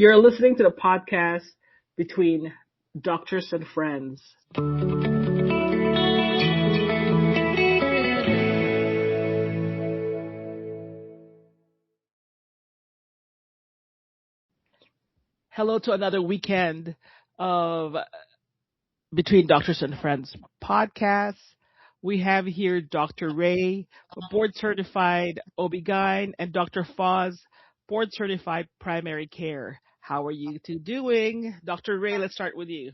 You're listening to the podcast between doctors and friends. Hello to another weekend of Between Doctors and Friends podcast. We have here Dr. Ray, a board certified OB-GYN, and Dr. Foz, board certified primary care. How are you two doing? Dr. Ray, let's start with you.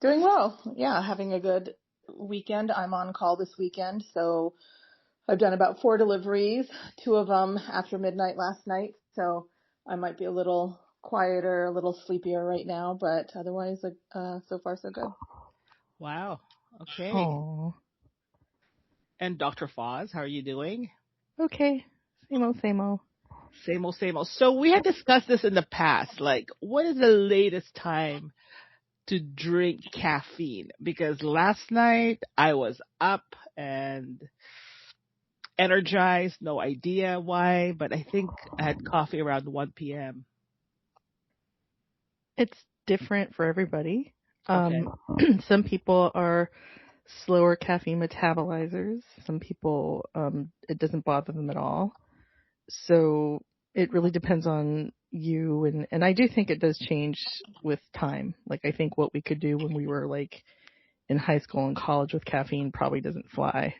Doing well. Yeah, having a good weekend. I'm on call this weekend, so I've done about 4 deliveries, 2 of them after midnight last night, so I might be a little quieter, a little sleepier right now, but otherwise, so far so good. Wow. Okay. Aww. And Dr. Foz, how are you doing? Okay. Same old, same old. Same old, same old. So we had discussed this in the past. Like, what is the latest time to drink caffeine? Because last night I was up and energized, no idea why, but I think I had coffee around 1 p.m. It's different for everybody. Okay. Some people are slower caffeine metabolizers. Some people, it doesn't bother them at all. So it really depends on you. And I do think it does change with time. Like, I think what we could do when we were like in high school and college with caffeine probably doesn't fly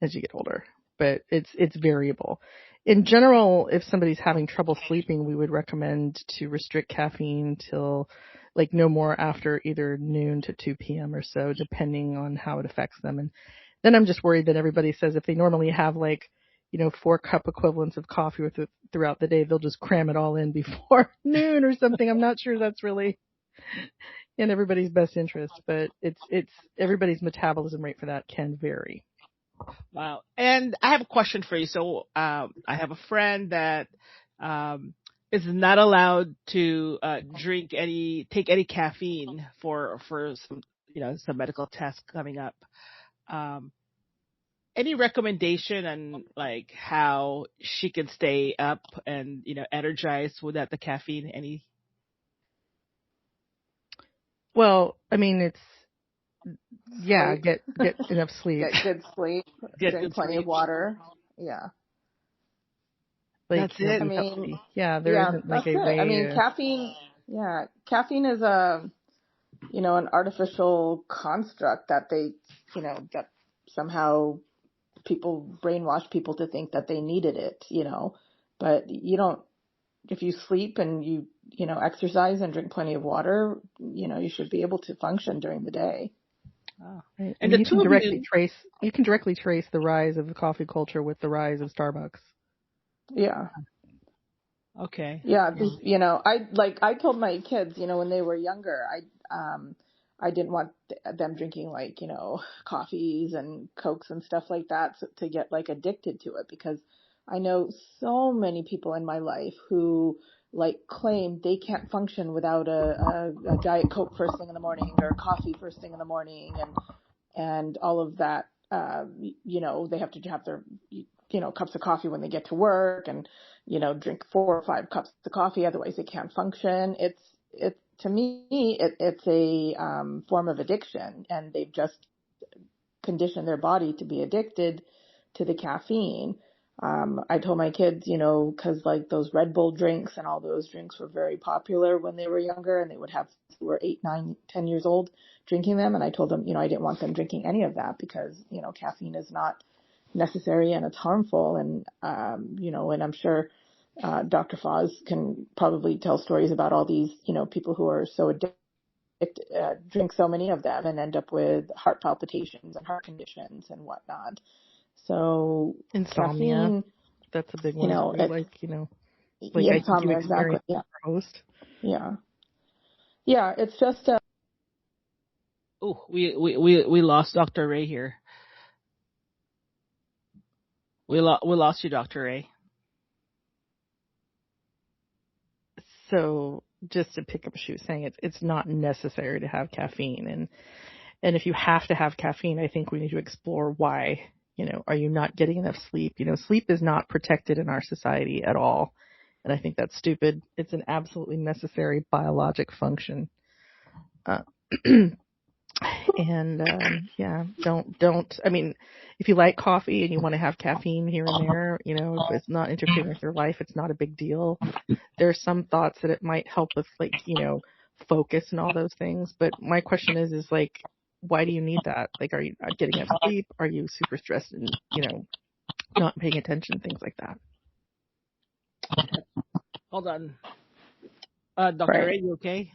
as you get older, but it's variable. In general, if somebody's having trouble sleeping, we would recommend to restrict caffeine till like no more after either noon to 2 p.m. or so, depending on how it affects them. And then I'm just worried that everybody says if they normally have 4 cup equivalents of coffee throughout the day, they'll just cram it all in before noon or something. I'm not sure that's really in everybody's best interest, but it's everybody's metabolism rate for that can vary. Wow. And I have a question for you. So I have a friend that is not allowed to take any caffeine for some medical tests coming up. Any recommendation on like how she can stay up and energized without the caffeine? Well, I mean, get enough sleep. Get good sleep, drink plenty of water. Yeah. That's it. I mean, isn't like a way. I mean, caffeine is an artificial construct that that somehow people brainwash people to think that they needed it, but you don't. If you sleep and you exercise and drink plenty of water, you should be able to function during the day. Oh. Right. And you can directly trace the rise of the coffee culture with the rise of Starbucks. Yeah. Okay. Yeah. I told my kids, when they were younger, I didn't want them drinking coffees and Cokes and stuff like that to get addicted to it, because I know so many people in my life who claim they can't function without a Diet Coke first thing in the morning or coffee first thing in the morning and all of that. They have to have their, cups of coffee when they get to work and, drink 4 or 5 cups of coffee. Otherwise they can't function. To me, it's a form of addiction, and they've just conditioned their body to be addicted to the caffeine. I told my kids, because those Red Bull drinks and all those drinks were very popular when they were younger, and they would have who were 8, 9, 10 years old drinking them. And I told them, I didn't want them drinking any of that because, caffeine is not necessary and it's harmful. And, and I'm sure Dr. Foz can probably tell stories about all these, people who are so addicted, drink so many of them and end up with heart palpitations and heart conditions and whatnot. So insomnia, caffeine, that's a big one. Insomnia, exactly. Yeah. Host. Yeah. Yeah. It's just. Oh, we lost Dr. Ray here. We lost you, Dr. Ray. So just to pick up what she was saying, it's not necessary to have caffeine, and if you have to have caffeine, I think we need to explore why. Are you not getting enough sleep? Sleep is not protected in our society at all. And I think that's stupid. It's an absolutely necessary biologic function. Uh, and yeah, don't. I mean, if you like coffee and you want to have caffeine here and there, if it's not interfering with your life, it's not a big deal. There's some thoughts that it might help with focus and all those things. But my question is like, why do you need that? Like, are you not getting enough sleep? Are you super stressed and not paying attention? Things like that. Hold on. Dr. Ray, you okay?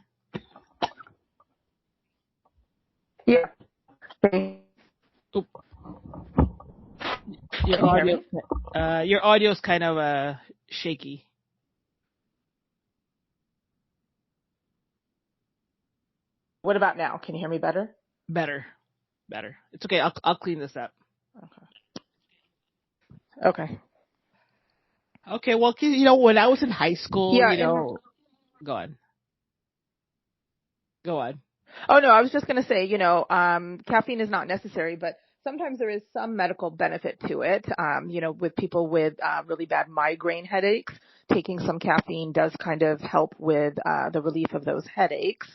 Yeah. Oop. Your audio's kind of shaky. What about now? Can you hear me better? Better. It's okay. I'll clean this up. Okay. Okay. Well, when I was in high school, go on. Oh no, I was just going to say, caffeine is not necessary, but sometimes there is some medical benefit to it. With people with really bad migraine headaches, taking some caffeine does kind of help with the relief of those headaches.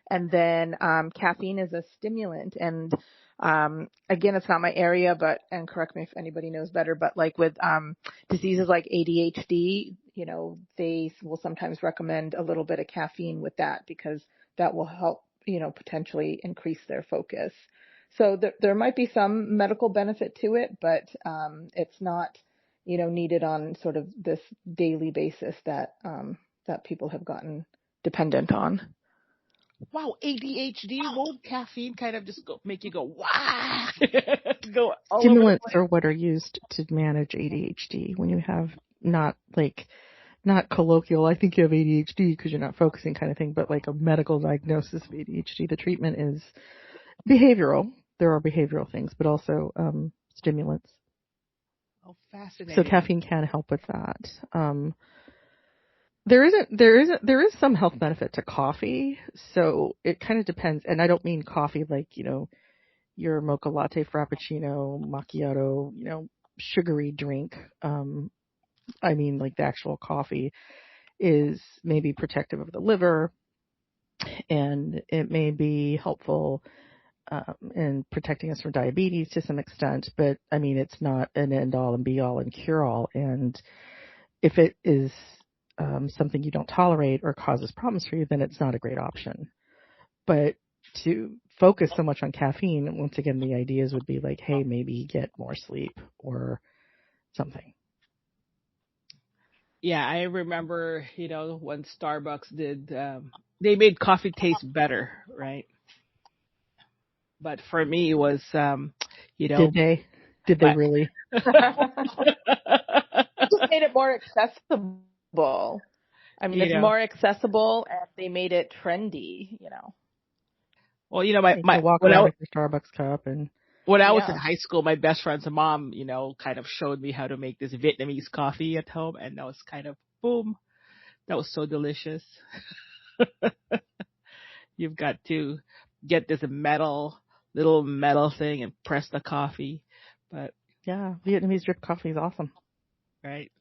And then caffeine is a stimulant, and again, it's not my area, and correct me if anybody knows better, but like with diseases like ADHD, they will sometimes recommend a little bit of caffeine with that because that will help, potentially increase their focus. So there might be some medical benefit to it, but it's not, needed on sort of this daily basis that people have gotten dependent on. Wow, ADHD, won't caffeine kind of just make you go, wow? Go all Stimulants over the are what are used to manage ADHD when you have not colloquial, I think you have ADHD because you're not focusing kind of thing, but like a medical diagnosis of ADHD. The treatment is behavioral. There are behavioral things, but also stimulants. Oh, fascinating. So caffeine can help with that. There is some health benefit to coffee, so it kind of depends. And I don't mean coffee like, your mocha latte, frappuccino, macchiato, sugary drink. I mean like the actual coffee is maybe protective of the liver, and it may be helpful in protecting us from diabetes to some extent, but I mean, it's not an end all and be all and cure all. And if it is something you don't tolerate or causes problems for you, then it's not a great option. But to focus so much on caffeine, once again, the ideas would be like, hey, maybe get more sleep or something. Yeah, I remember, when Starbucks did, they made coffee taste better, right? But for me, it was, Did they? Did they really? Just made it more accessible. I mean, it's more accessible, and they made it trendy, Well, you can walk around with your Starbucks cup, and when I was in high school, my best friend's mom, kind of showed me how to make this Vietnamese coffee at home, and that was kind of boom. That was so delicious. You've got to get this little metal thing and press the coffee. But yeah, Vietnamese drip coffee is awesome. Right.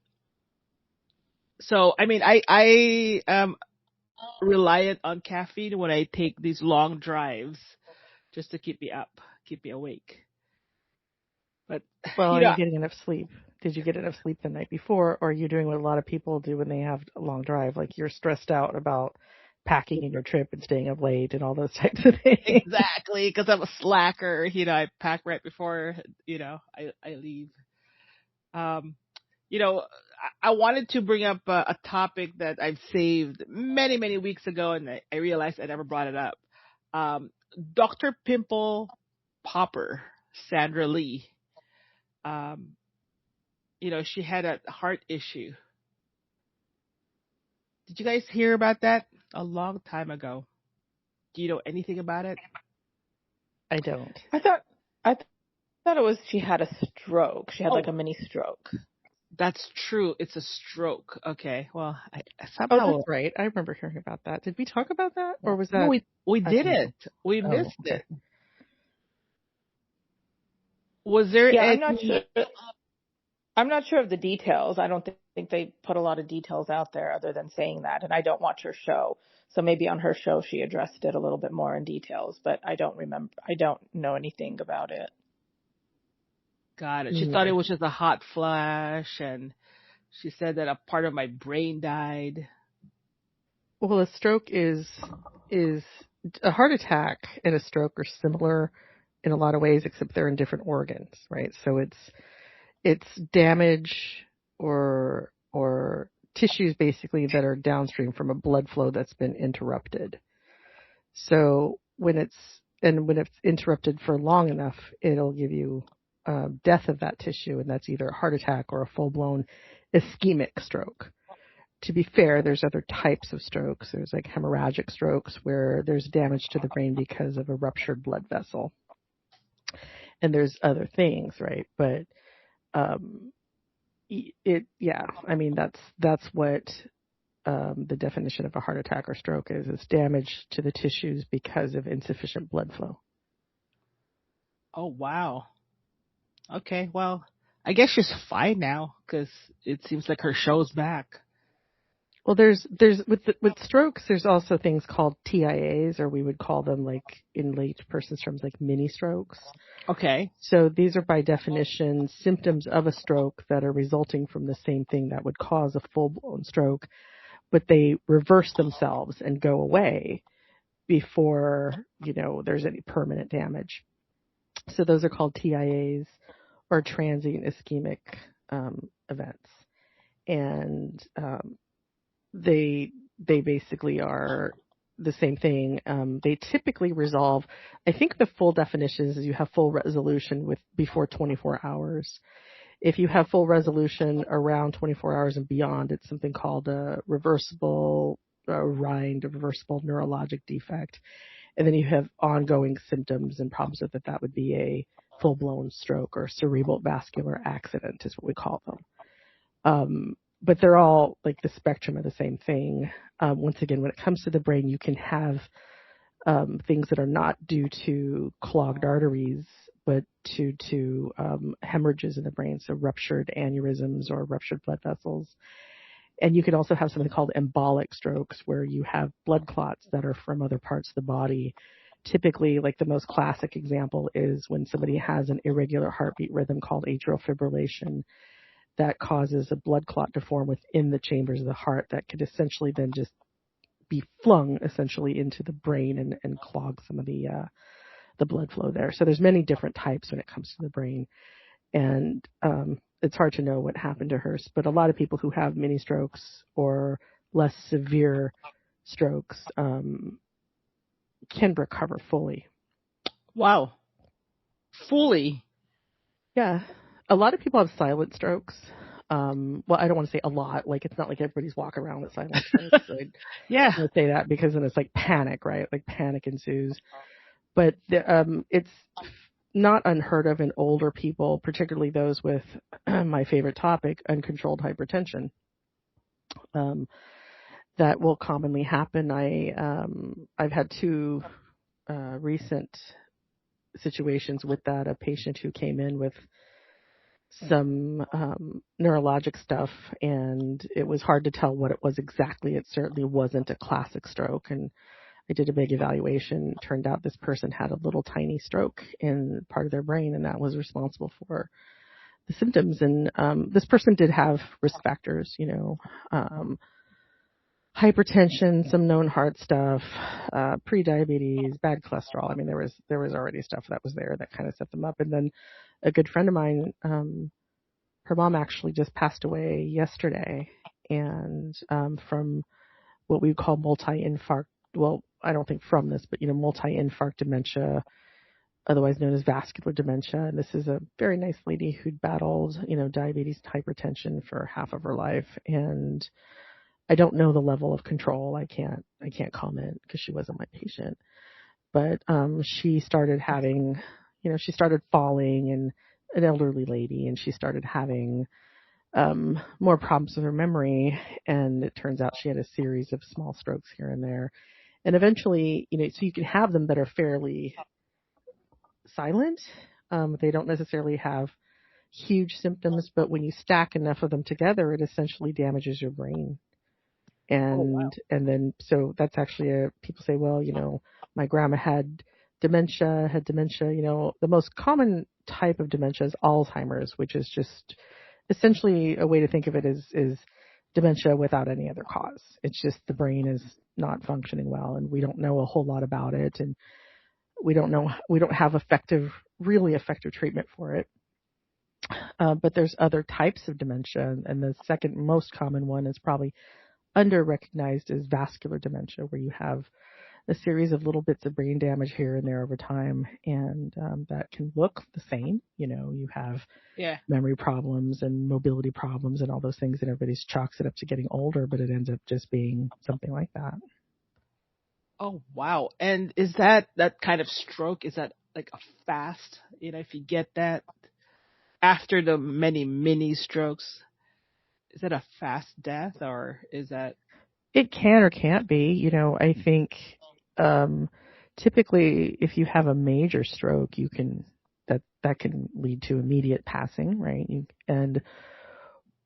So, I mean, I am reliant on caffeine when I take these long drives just to keep me awake. But well, are you getting enough sleep? Did you get enough sleep the night before, or are you doing what a lot of people do when they have a long drive? Like you're stressed out about packing in your trip and staying up late and all those types of things. Exactly, because I'm a slacker. I pack right before I leave. I wanted to bring up a topic that I've saved many, many weeks ago, and I realized I never brought it up. Dr. Pimple Popper, Sandra Lee. She had a heart issue. Did you guys hear about that a long time ago? Do you know anything about it? I don't. I thought it was she had a stroke. She had like a mini stroke. That's true. It's a stroke. Okay. Well, somehow. Oh, that's right. I remember hearing about that. Did we talk about that, or was that? No, we didn't. We missed it. Was there? Yeah, I'm not sure. I'm not sure of the details. I don't think they put a lot of details out there other than saying that. And I don't watch her show. So maybe on her show she addressed it a little bit more in details, but I don't remember. I don't know anything about it. Got it. She thought it Neither. was just a hot flash, and she said that a part of my brain died. Well, a stroke is a heart attack and a stroke are similar in a lot of ways, except they're in different organs, right? So it's damage or tissues basically that are downstream from a blood flow that's been interrupted. So when it's interrupted for long enough, it'll give you death of that tissue, and that's either a heart attack or a full-blown ischemic stroke. To be fair, there's other types of strokes. There's like hemorrhagic strokes where there's damage to the brain because of a ruptured blood vessel. And there's other things, right? But I mean, that's what the definition of a heart attack or stroke is. It's damage to the tissues because of insufficient blood flow. Oh, wow. Okay, well, I guess she's fine now because it seems like her show's back. Well, there's with strokes, there's also things called TIAs, or we would call them, like in lay person's terms, like mini strokes. Okay. So these are by definition symptoms of a stroke that are resulting from the same thing that would cause a full-blown stroke, but they reverse themselves and go away before, there's any permanent damage. So those are called TIAs, or transient ischemic events. And they basically are the same thing. They typically resolve. I think the full definition is you have full resolution before 24 hours. If you have full resolution around 24 hours and beyond, it's something called a reversible rind, a reversible neurologic defect. And then you have ongoing symptoms and problems with it. That would be a full-blown stroke or cerebral vascular accident is what we call them. But they're all like the spectrum of the same thing. Once again, when it comes to the brain, you can have things that are not due to clogged arteries, but due to hemorrhages in the brain, so ruptured aneurysms or ruptured blood vessels. And you can also have something called embolic strokes, where you have blood clots that are from other parts of the body. Typically, like the most classic example is when somebody has an irregular heartbeat rhythm called atrial fibrillation that causes a blood clot to form within the chambers of the heart that could essentially then just be flung essentially into the brain and clog some of the blood flow there. So there's many different types when it comes to the brain. And it's hard to know what happened to hers, but a lot of people who have mini strokes or less severe strokes can recover fully. Wow. Fully. Yeah. A lot of people have silent strokes. Well, I don't want to say a lot. Like, it's not like everybody's walking around with silent strokes. So Yeah. I don't say that because then it's like panic, right? Like panic ensues. But it's not unheard of in older people, particularly those with my favorite topic, uncontrolled hypertension. That will commonly happen. I've had two recent situations with that. A patient who came in with some neurologic stuff, and it was hard to tell what it was exactly. It certainly wasn't a classic stroke, and I did a big evaluation. Turned out this person had a little tiny stroke in part of their brain, and that was responsible for the symptoms. And this person did have risk factors, hypertension, some known heart stuff, pre-diabetes, bad cholesterol. I mean, there was already stuff that was there that kind of set them up. And then a good friend of mine, her mom actually just passed away yesterday, and from what we call multi-infarct. Well, I don't think from this, but multi-infarct dementia, otherwise known as vascular dementia. And this is a very nice lady who'd battled, diabetes and hypertension for half of her life. And I don't know the level of control. I can't comment because she wasn't my patient. But she started having, she started falling, and an elderly lady, and she started having more problems with her memory. And it turns out she had a series of small strokes here and there. And eventually, so you can have them that are fairly silent. They don't necessarily have huge symptoms, but when you stack enough of them together, it essentially damages your brain. Oh wow. And then so that's actually people say, well, my grandma had dementia, the most common type of dementia is Alzheimer's, which is just essentially a way to think of it is dementia without any other cause. It's just the brain is not functioning well, and we don't know a whole lot about it, and we don't have really effective treatment for it. But there's other types of dementia, and the second most common one is probably under-recognized is vascular dementia, where you have a series of little bits of brain damage here and there over time, and that can look the same. You have memory problems and mobility problems and all those things, and everybody chalks it up to getting older, but it ends up just being something like that. Oh wow. And is that kind of stroke, is that like a fast, if you get that after the many mini strokes, is that a fast death, or is that? It can or can't be. I think typically if you have a major stroke, you can that can lead to immediate passing, right?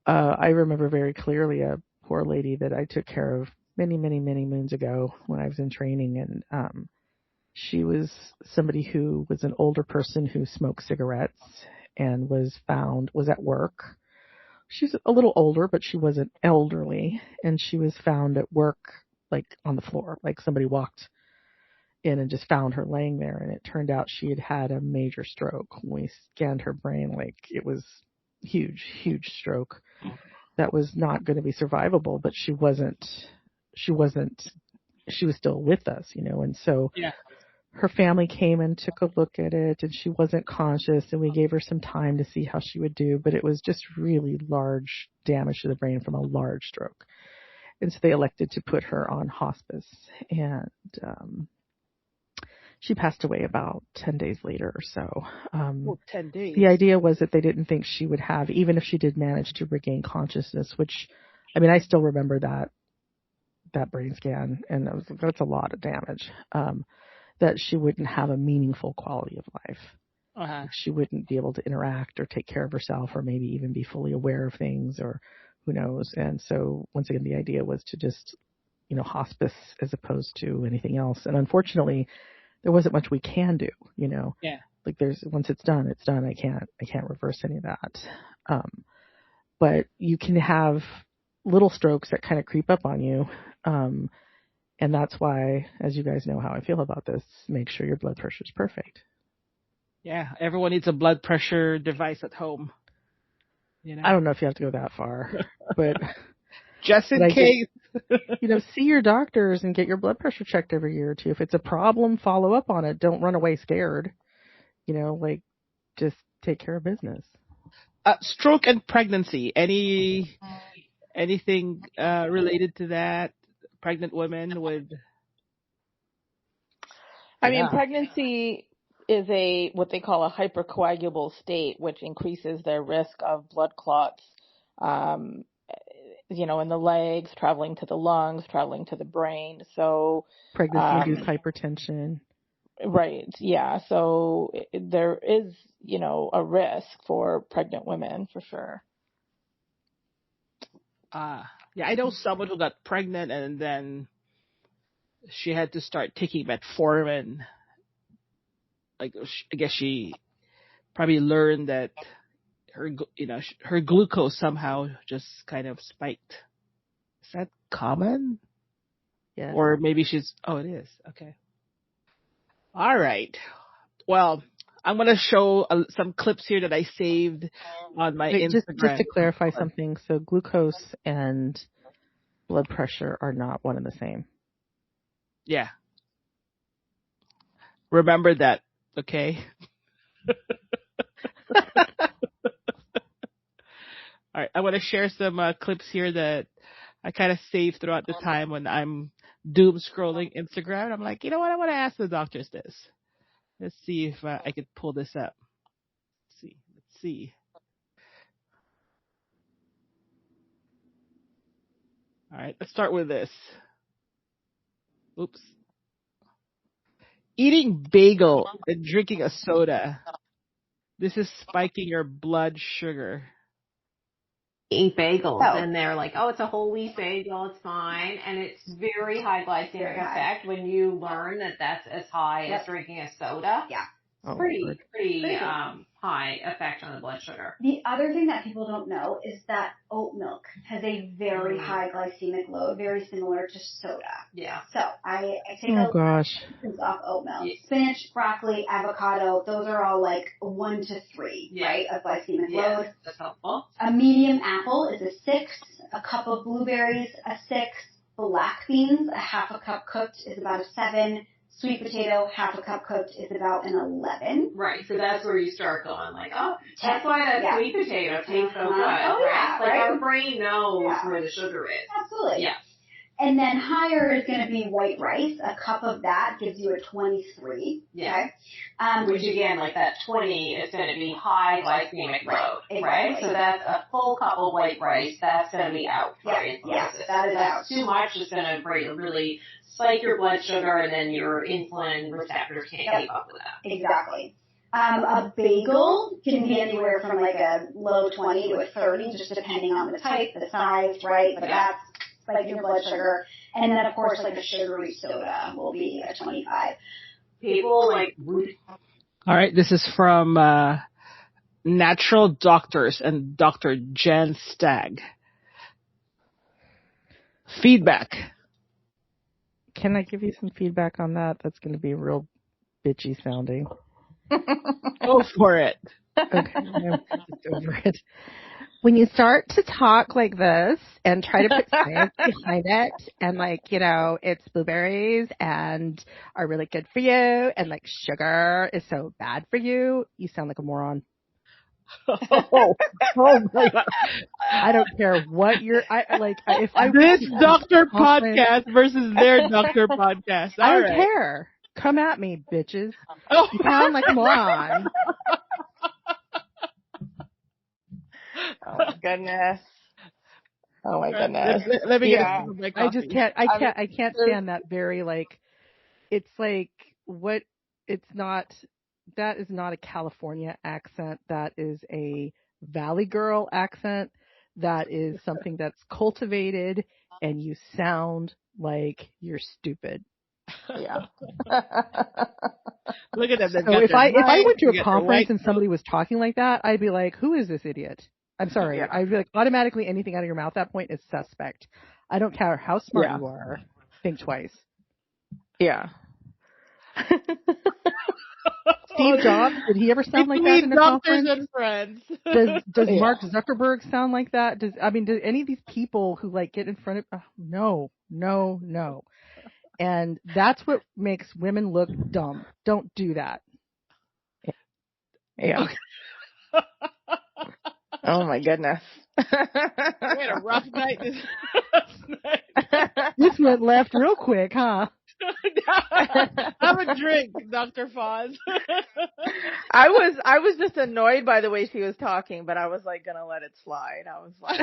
I remember very clearly a poor lady that I took care of many, many, many moons ago when I was in training, and she was somebody who was an older person who smoked cigarettes and was at work. She's a little older, but she wasn't elderly, and she was found at work, like on the floor, like somebody walked in and just found her laying there, and it turned out she had had a major stroke. When we scanned her brain, like it was huge, huge stroke that was not going to be survivable, but she was still with us, and so her family came and took a look at it, and she wasn't conscious, and we gave her some time to see how she would do, but it was just really large damage to the brain from a large stroke. And so they elected to put her on hospice, and she passed away about 10 days later or so. 10 days. The idea was that they didn't think she would have, even if she did manage to regain consciousness, which, I still remember that brain scan, and that's a lot of damage, that she wouldn't have a meaningful quality of life. Uh-huh. She wouldn't be able to interact or take care of herself, or maybe even be fully aware of things, or who knows. And so once again, the idea was to just, hospice as opposed to anything else. And unfortunately, there wasn't much we can do, Yeah. Like once it's done, it's done. I can't reverse any of that. But you can have little strokes that kind of creep up on you. And that's why, as you guys know how I feel about this, make sure your blood pressure is perfect. Yeah, everyone needs a blood pressure device at home. I don't know if you have to go that far, but just in case. See your doctors and get your blood pressure checked every year or two. If it's a problem, follow up on it. Don't run away scared. Just take care of business. Stroke and pregnancy. Anything related to that? Pregnant women with. Pregnancy is what they call a hypercoagulable state, which increases their risk of blood clots, in the legs, traveling to the lungs, traveling to the brain. So pregnancy-induced hypertension. Right. Yeah. So there is, a risk for pregnant women for sure. Yeah, I know someone who got pregnant and then she had to start taking metformin. Like, I guess she probably learned that her glucose somehow just kind of spiked. Is that common? Yeah. Or maybe it is. Okay. All right. Well, I'm going to show some clips here that I saved on my Instagram. Just to clarify something. So glucose and blood pressure are not one and the same. Yeah. Remember that, okay? All right. I want to share some clips here that I kind of save throughout the time when I'm doom scrolling Instagram. I'm like, you know what? I want to ask the doctors this. Let's see if I could pull this up. Let's see. All right. Let's start with this. Oops. Eating bagel and drinking a soda This is spiking your blood sugar. Eat bagels and they're like, oh, it's a whole wheat bagel, it's fine, and it's very high glycemic effect when you learn that that's as high as drinking a soda. Yeah. Pretty high effect on the blood sugar. The other thing that people don't know is that oat milk has a very high glycemic load, very similar to soda. Yeah. So I take a gosh. off oat milk. Spinach, broccoli, avocado, those are all like 1 to 3, right, of glycemic load. That's helpful. A medium apple is a 6. A cup of blueberries, a 6. Black beans, a half a cup cooked, is about a 7. Sweet potato, half a cup cooked, is about an 11. Right, so that's where you start going like, oh, that's why that sweet potato tastes so good. Oh, yeah, like our brain knows where the sugar is. Absolutely. Yeah. And then higher is going to be white rice. A cup of that gives you a 23. Yeah. Okay? Which again, like that 20 is going to be high glycemic load, right? So that's a full cup of white rice. That's going to be out for insulin. Yes, that is out. Too much is going to really spike your blood sugar, and then your insulin receptors can't keep up with that. Exactly. A bagel can be anywhere from like a low 20 to a 30, just depending on the type, the size, right? But that's like your blood sugar. And then, of course, like a sugary soda will be a 25. People like... All right, this is from Natural Doctors and Dr. Jen Stagg. Feedback. Can I give you some feedback on that? That's going to be real bitchy sounding. Go for it. Okay, I'm just over it. When you start to talk like this and try to put science behind it and like, you know, it's blueberries and are really good for you and like sugar is so bad for you, you sound like a moron. Oh my God. I don't care what you're, if I this doctor podcast versus their doctor podcast. I don't care. Come at me, bitches. Oh. You sound like a moron. Oh my goodness. Oh my goodness. Let me get a sip of my coffee. I can't stand that very like, it's like what, that is not a California accent. That is a Valley Girl accent. That is something that's cultivated and you sound like you're stupid. Yeah. Look at that. So if I went to a conference and somebody was talking like that, I'd be like, who is this idiot? I'm sorry. Yeah. I'd be like, automatically anything out of your mouth at that point is suspect. I don't care how smart you are. Think twice. Yeah. Steve Jobs, did he ever sound like that in a conference? And friends. Does Mark Zuckerberg sound like that? Do any of these people who like get in front of no. And that's what makes women look dumb. Don't do that. Yeah. Oh my goodness. We had a rough night this night. This went left real quick, huh? Have a drink, Dr. Foz. I was just annoyed by the way she was talking, but I was like gonna let it slide. I was like,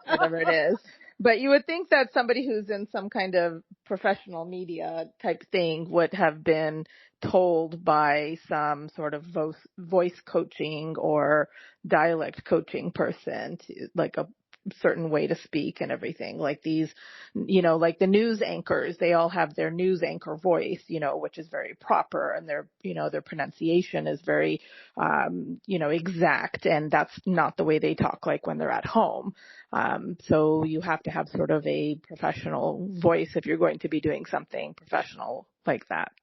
whatever it is. But you would think that somebody who's in some kind of professional media type thing would have been told by some sort of voice coaching or dialect coaching person to like a certain way to speak and everything. Like these, you know, like the news anchors, they all have their news anchor voice, you know, which is very proper, and their, you know, their pronunciation is very, you know, exact, and that's not the way they talk like when they're at home. So you have to have sort of a professional voice if you're going to be doing something professional like that.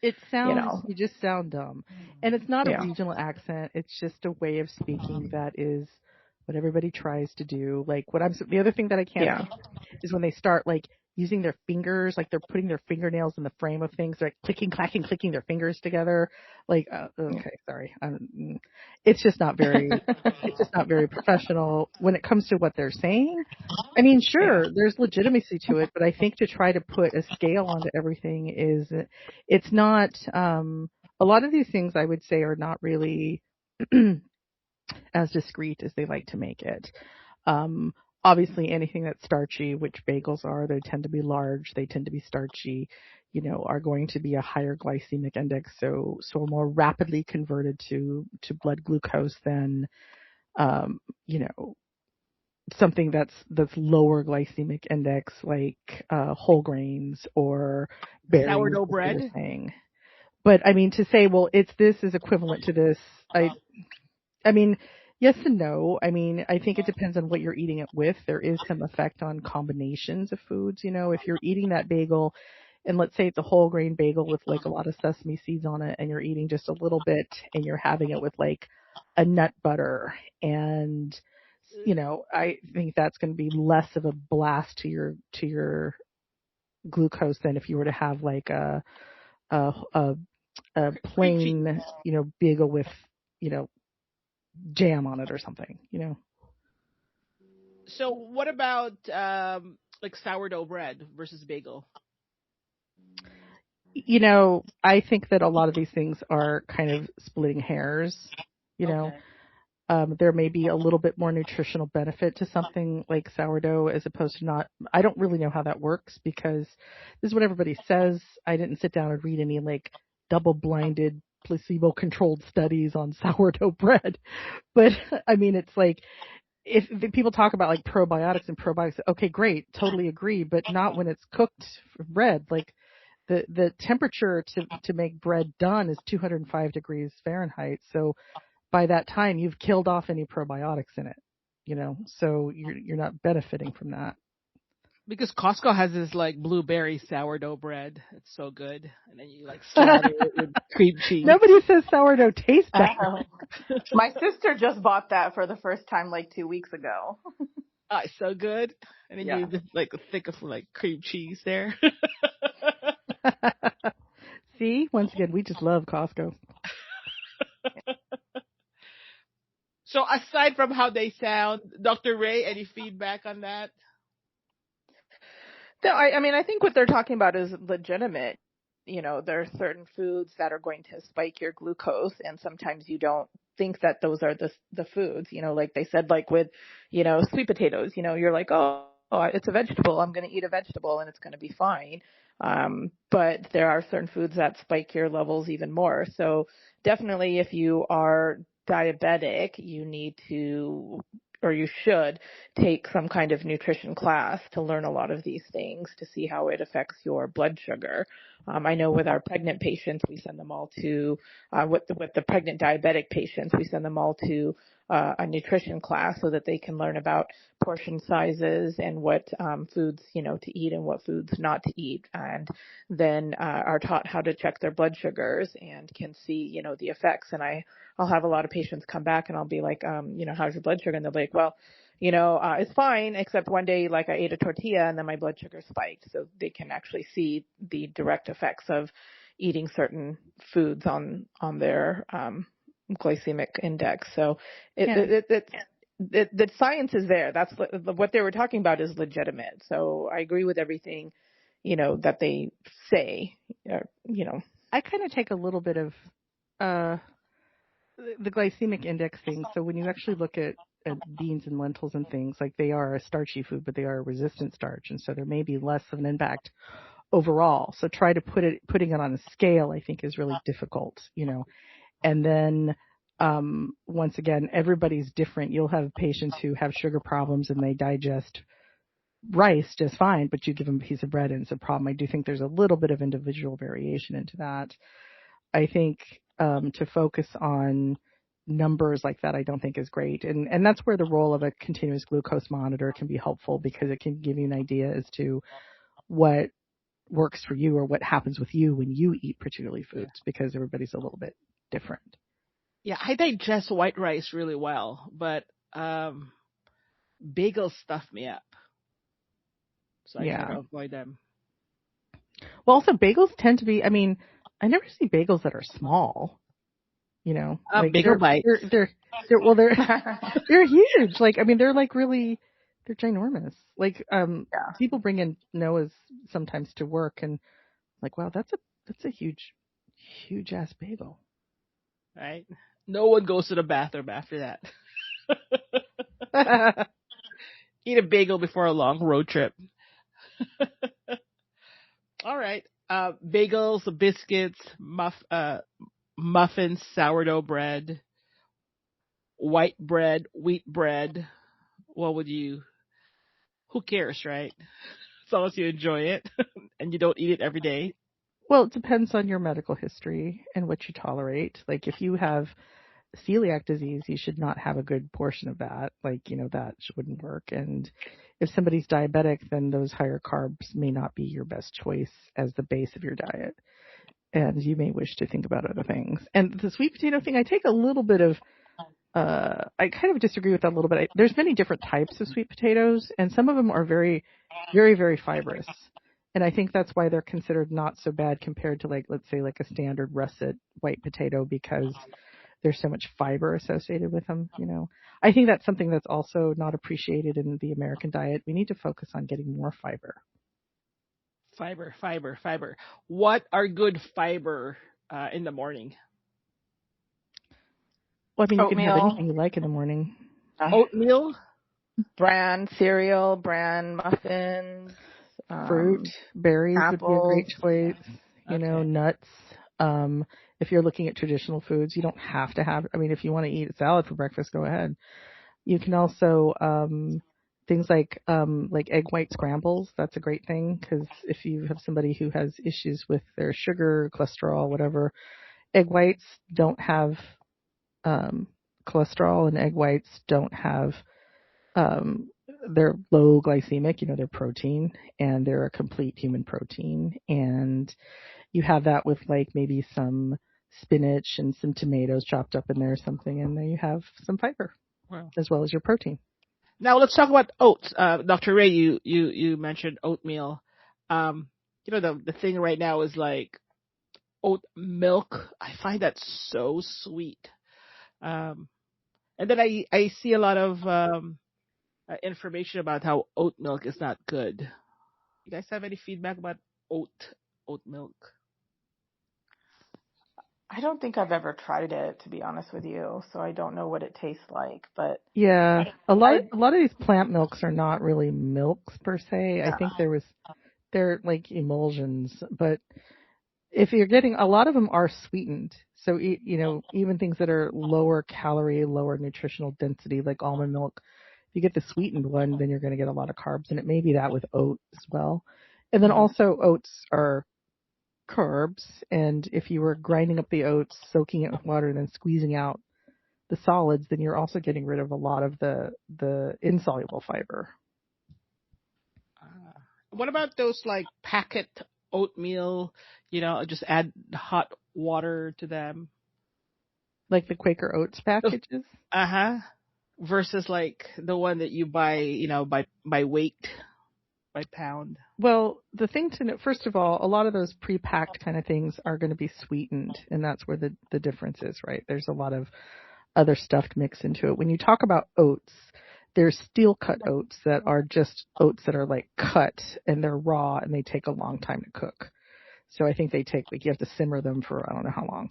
It sounds, you know, you just sound dumb. And it's not a regional accent. It's just a way of speaking that is what everybody tries to do. Like the other thing that I can't is when they start like using their fingers, like they're putting their fingernails in the frame of things. They're like clicking their fingers together. Like, okay, sorry. It's just not very professional when it comes to what they're saying. I mean, sure, there's legitimacy to it, but I think to try to put a scale onto everything it's not, a lot of these things I would say are not really as discreet as they like to make it. obviously anything that's starchy, which bagels are, they tend to be large, they tend to be starchy, are going to be a higher glycemic index, so more rapidly converted to blood glucose than something that's lower glycemic index, like whole grains or berries, Sourdough as they were bread. saying. But I mean, to say, well, this is equivalent to this, I mean, yes and no. I mean, I think it depends on what you're eating it with. There is some effect on combinations of foods. If you're eating that bagel, and let's say it's a whole grain bagel with like a lot of sesame seeds on it, and you're eating just a little bit, and you're having it with like a nut butter, and I think that's going to be less of a blast to your glucose than if you were to have like a a, a Cream cheese. plain bagel with jam on it or something. So what about like sourdough bread versus bagel? I think that a lot of these things are kind of splitting hairs. Okay. There may be a little bit more nutritional benefit to something like sourdough as opposed to not. I don't really know how that works because this is what everybody says. I didn't sit down and read any like double-blinded, placebo-controlled studies on sourdough bread. But I mean, it's like if people talk about like probiotics and probiotics, okay, great, totally agree, but not when it's cooked bread. Like the temperature to make bread done is 205 degrees Fahrenheit. So by that time, you've killed off any probiotics in it, so you're not benefiting from that. Because Costco has this like blueberry sourdough bread. It's so good. And then you like slather it with cream cheese. Nobody says sourdough tastes better. My sister just bought that for the first time like 2 weeks ago. Oh, it's so good. And then Yeah. you just like a thick of like cream cheese there. See, once again, we just love Costco. So aside from how they sound, Dr. Ray, any feedback on that? No, I mean, I think what they're talking about is legitimate. There are certain foods that are going to spike your glucose, and sometimes you don't think that those are the foods. Like they said, like with, sweet potatoes. You're like, oh, it's a vegetable. I'm going to eat a vegetable, and it's going to be fine. But there are certain foods that spike your levels even more. So definitely, if you are diabetic, you need to, or you should, take some kind of nutrition class to learn a lot of these things to see how it affects your blood sugar. I know with our pregnant patients, we send them all to, with the pregnant diabetic patients, we send them all to a nutrition class so that they can learn about portion sizes and what foods, to eat and what foods not to eat. And then are taught how to check their blood sugars and can see, the effects. And I'll have a lot of patients come back and I'll be like, how's your blood sugar? And they'll be like, well, it's fine, except one day, like I ate a tortilla and then my blood sugar spiked. So they can actually see the direct effects of eating certain foods on their glycemic index. So the science is there. That's what they were talking about is legitimate. So I agree with everything, that they say. I kind of take a little bit of the glycemic index thing. So when you actually look at beans and lentils and things, like they are a starchy food, but they are a resistant starch, and so there may be less of an impact overall. So try to putting it on a scale, I think, is really difficult, And then once again, everybody's different. You'll have patients who have sugar problems and they digest rice just fine, but you give them a piece of bread and it's a problem. I do think there's a little bit of individual variation into that. I think to focus on numbers like that, I don't think is great. And that's where the role of a continuous glucose monitor can be helpful, because it can give you an idea as to what works for you or what happens with you when you eat particularly foods, because everybody's a little bit different. Yeah, I digest white rice really well, but bagels stuff me up. So I try to avoid them. Well, also bagels tend to be, I mean, I never see bagels that are small. Like bagel bites. They're they're huge. Like, I mean, they're like really, they're ginormous. Like, people bring in Noah's sometimes to work, and like, wow, that's a huge ass bagel. Right? No one goes to the bathroom after that. Eat a bagel before a long road trip. All right. Bagels, biscuits, muffins, sourdough bread, white bread, wheat bread. What would you? Who cares, right? As long as you enjoy it and you don't eat it every day. Well, it depends on your medical history and what you tolerate. Like if you have celiac disease, you should not have a good portion of that. Like, that wouldn't work. And if somebody's diabetic, then those higher carbs may not be your best choice as the base of your diet. And you may wish to think about other things. And the sweet potato thing, I take a little bit of, I kind of disagree with that a little bit. There's many different types of sweet potatoes, and some of them are very, very, very fibrous. And I think that's why they're considered not so bad compared to, like, let's say, like a standard russet white potato, because there's so much fiber associated with them. I think that's something that's also not appreciated in the American diet. We need to focus on getting more fiber. Fiber, fiber, fiber. What are good fiber in the morning? Well, I mean, you can have Oatmeal, anything you like in the morning. Oatmeal, bran cereal, bran muffins, Fruit, berries would be a great apples. choice. Okay. Nuts. If you're looking at traditional foods, you don't have to have. I mean, if you want to eat a salad for breakfast, go ahead. You can also things like egg white scrambles. That's a great thing because if you have somebody who has issues with their sugar, cholesterol, whatever, egg whites don't have cholesterol, and egg whites don't have they're low glycemic, they're protein, and they're a complete human protein. And you have that with like maybe some spinach and some tomatoes chopped up in there or something, and then you have some fiber Wow. as well as your protein. Now let's talk about oats. Dr. Ray, you mentioned oatmeal. The thing right now is like oat milk. I find that so sweet. Um, and then I see a lot of information about how oat milk is not good. You guys have any feedback about oat milk? I don't think I've ever tried it, to be honest with you, so I don't know what it tastes like. But Yeah, a lot I, of these plant milks are not really milks per se. I yeah, think they're like emulsions, but if you're getting, a lot of them are sweetened. So even things that are lower calorie, lower nutritional density, like almond milk, if you get the sweetened one, then you're going to get a lot of carbs, and it may be that with oat as well. And then Mhm. also oats are carbs, and if you were grinding up the oats, soaking it with water, and then squeezing out the solids, then you're also getting rid of a lot of the insoluble fiber. What about those like packet oatmeal? Just add hot water to them. Like the Quaker Oats packages. Uh huh. Versus like the one that you buy, by weight, by pound. Well, the thing to know, first of all, a lot of those pre-packed kind of things are going to be sweetened, and that's where the difference is, right? There's a lot of other stuff mixed into it. When you talk about oats, there's steel cut oats that are just oats that are like cut and they're raw and they take a long time to cook. So I think they take, like, you have to simmer them for I don't know how long.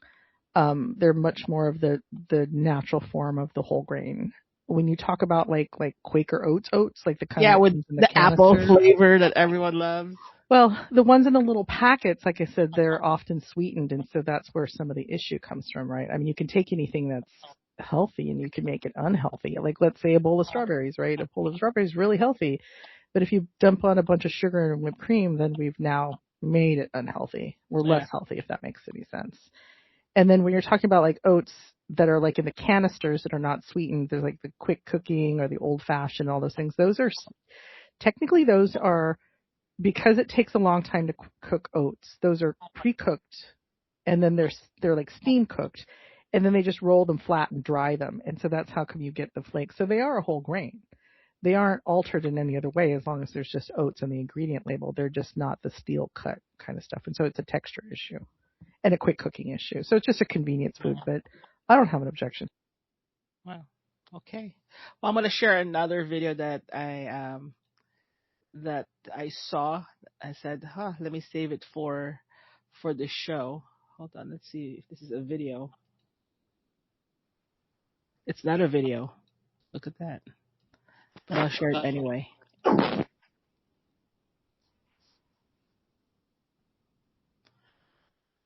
They're much more of the natural form of the whole grain. When you talk about like Quaker oats, like the kind Yeah, that with comes in the the apple canister. flavor that everyone loves. Well, the ones in the little packets, like I said, they're often sweetened, and so that's where some of the issue comes from, right? I mean, you can take anything that's healthy and you can make it unhealthy. Like, let's say a bowl of strawberries, right? A bowl of strawberries is really healthy, but if you dump on a bunch of sugar and whipped cream, then we've now made it unhealthy. We're Yeah. less healthy, if that makes any sense. And then when you're talking about like oats that are like in the canisters that are not sweetened, there's like the quick cooking or the old fashioned, all those things. Technically those are, because it takes a long time to cook oats, those are pre-cooked, and then they're like steam cooked, and then they just roll them flat and dry them, and so that's how come you get the flakes. So they are a whole grain. They aren't altered in any other way as long as there's just oats on the ingredient label. They're just not the steel cut kind of stuff, and so it's a texture issue and a quick cooking issue. So it's just a convenience food, but I don't have an objection. Wow. Okay. Well, I'm gonna share another video that I saw. I said, let me save it for the show. Hold on, let's see if this is a video. It's not a video. Look at that. but I'll share it anyway.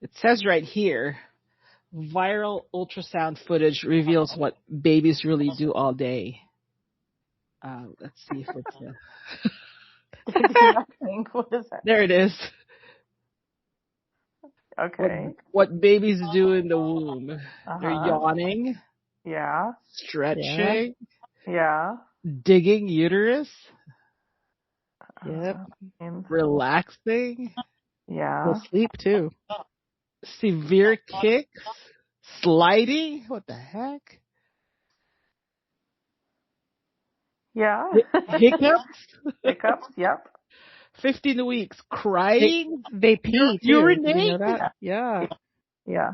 It says right here, viral ultrasound footage reveals what babies really do all day. Let's see if it's What is that? there. It is. Okay. What babies do in the womb? They're Uh-huh. yawning, Yeah. stretching, Yeah. digging uterus, Yep. relaxing, Yeah. They'll sleep too. severe kicks, sliding. What the heck? Yeah. Hiccups. Hiccups. Yep. 15 weeks. Crying. They pee too. Did you know Urinating. that? Yeah. Yeah.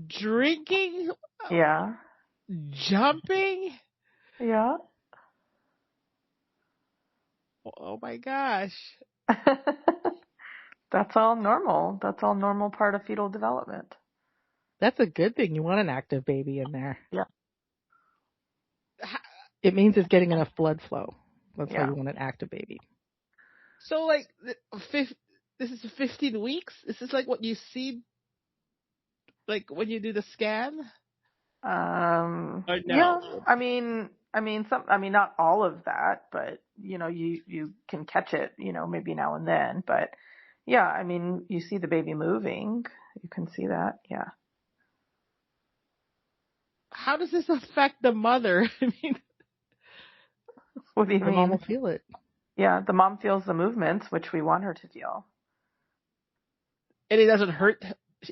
Drinking. Yeah. Jumping. Yeah. Oh my gosh. That's all normal. That's all normal part of fetal development. That's a good thing. You want an active baby in there. Yeah. It means it's getting enough blood flow. That's why Yeah. you want an active baby. So like, this is 15 weeks? Is this like what you see, like when you do the scan? Or no? Yeah. I mean, not all of that, but you can catch it, maybe now and then. But yeah, I mean, you see the baby moving. You can see that. Yeah. How does this affect the mother? I mean, What do you The mom will mean? feel it. Yeah, the mom feels the movements, which we want her to feel. and it doesn't hurt.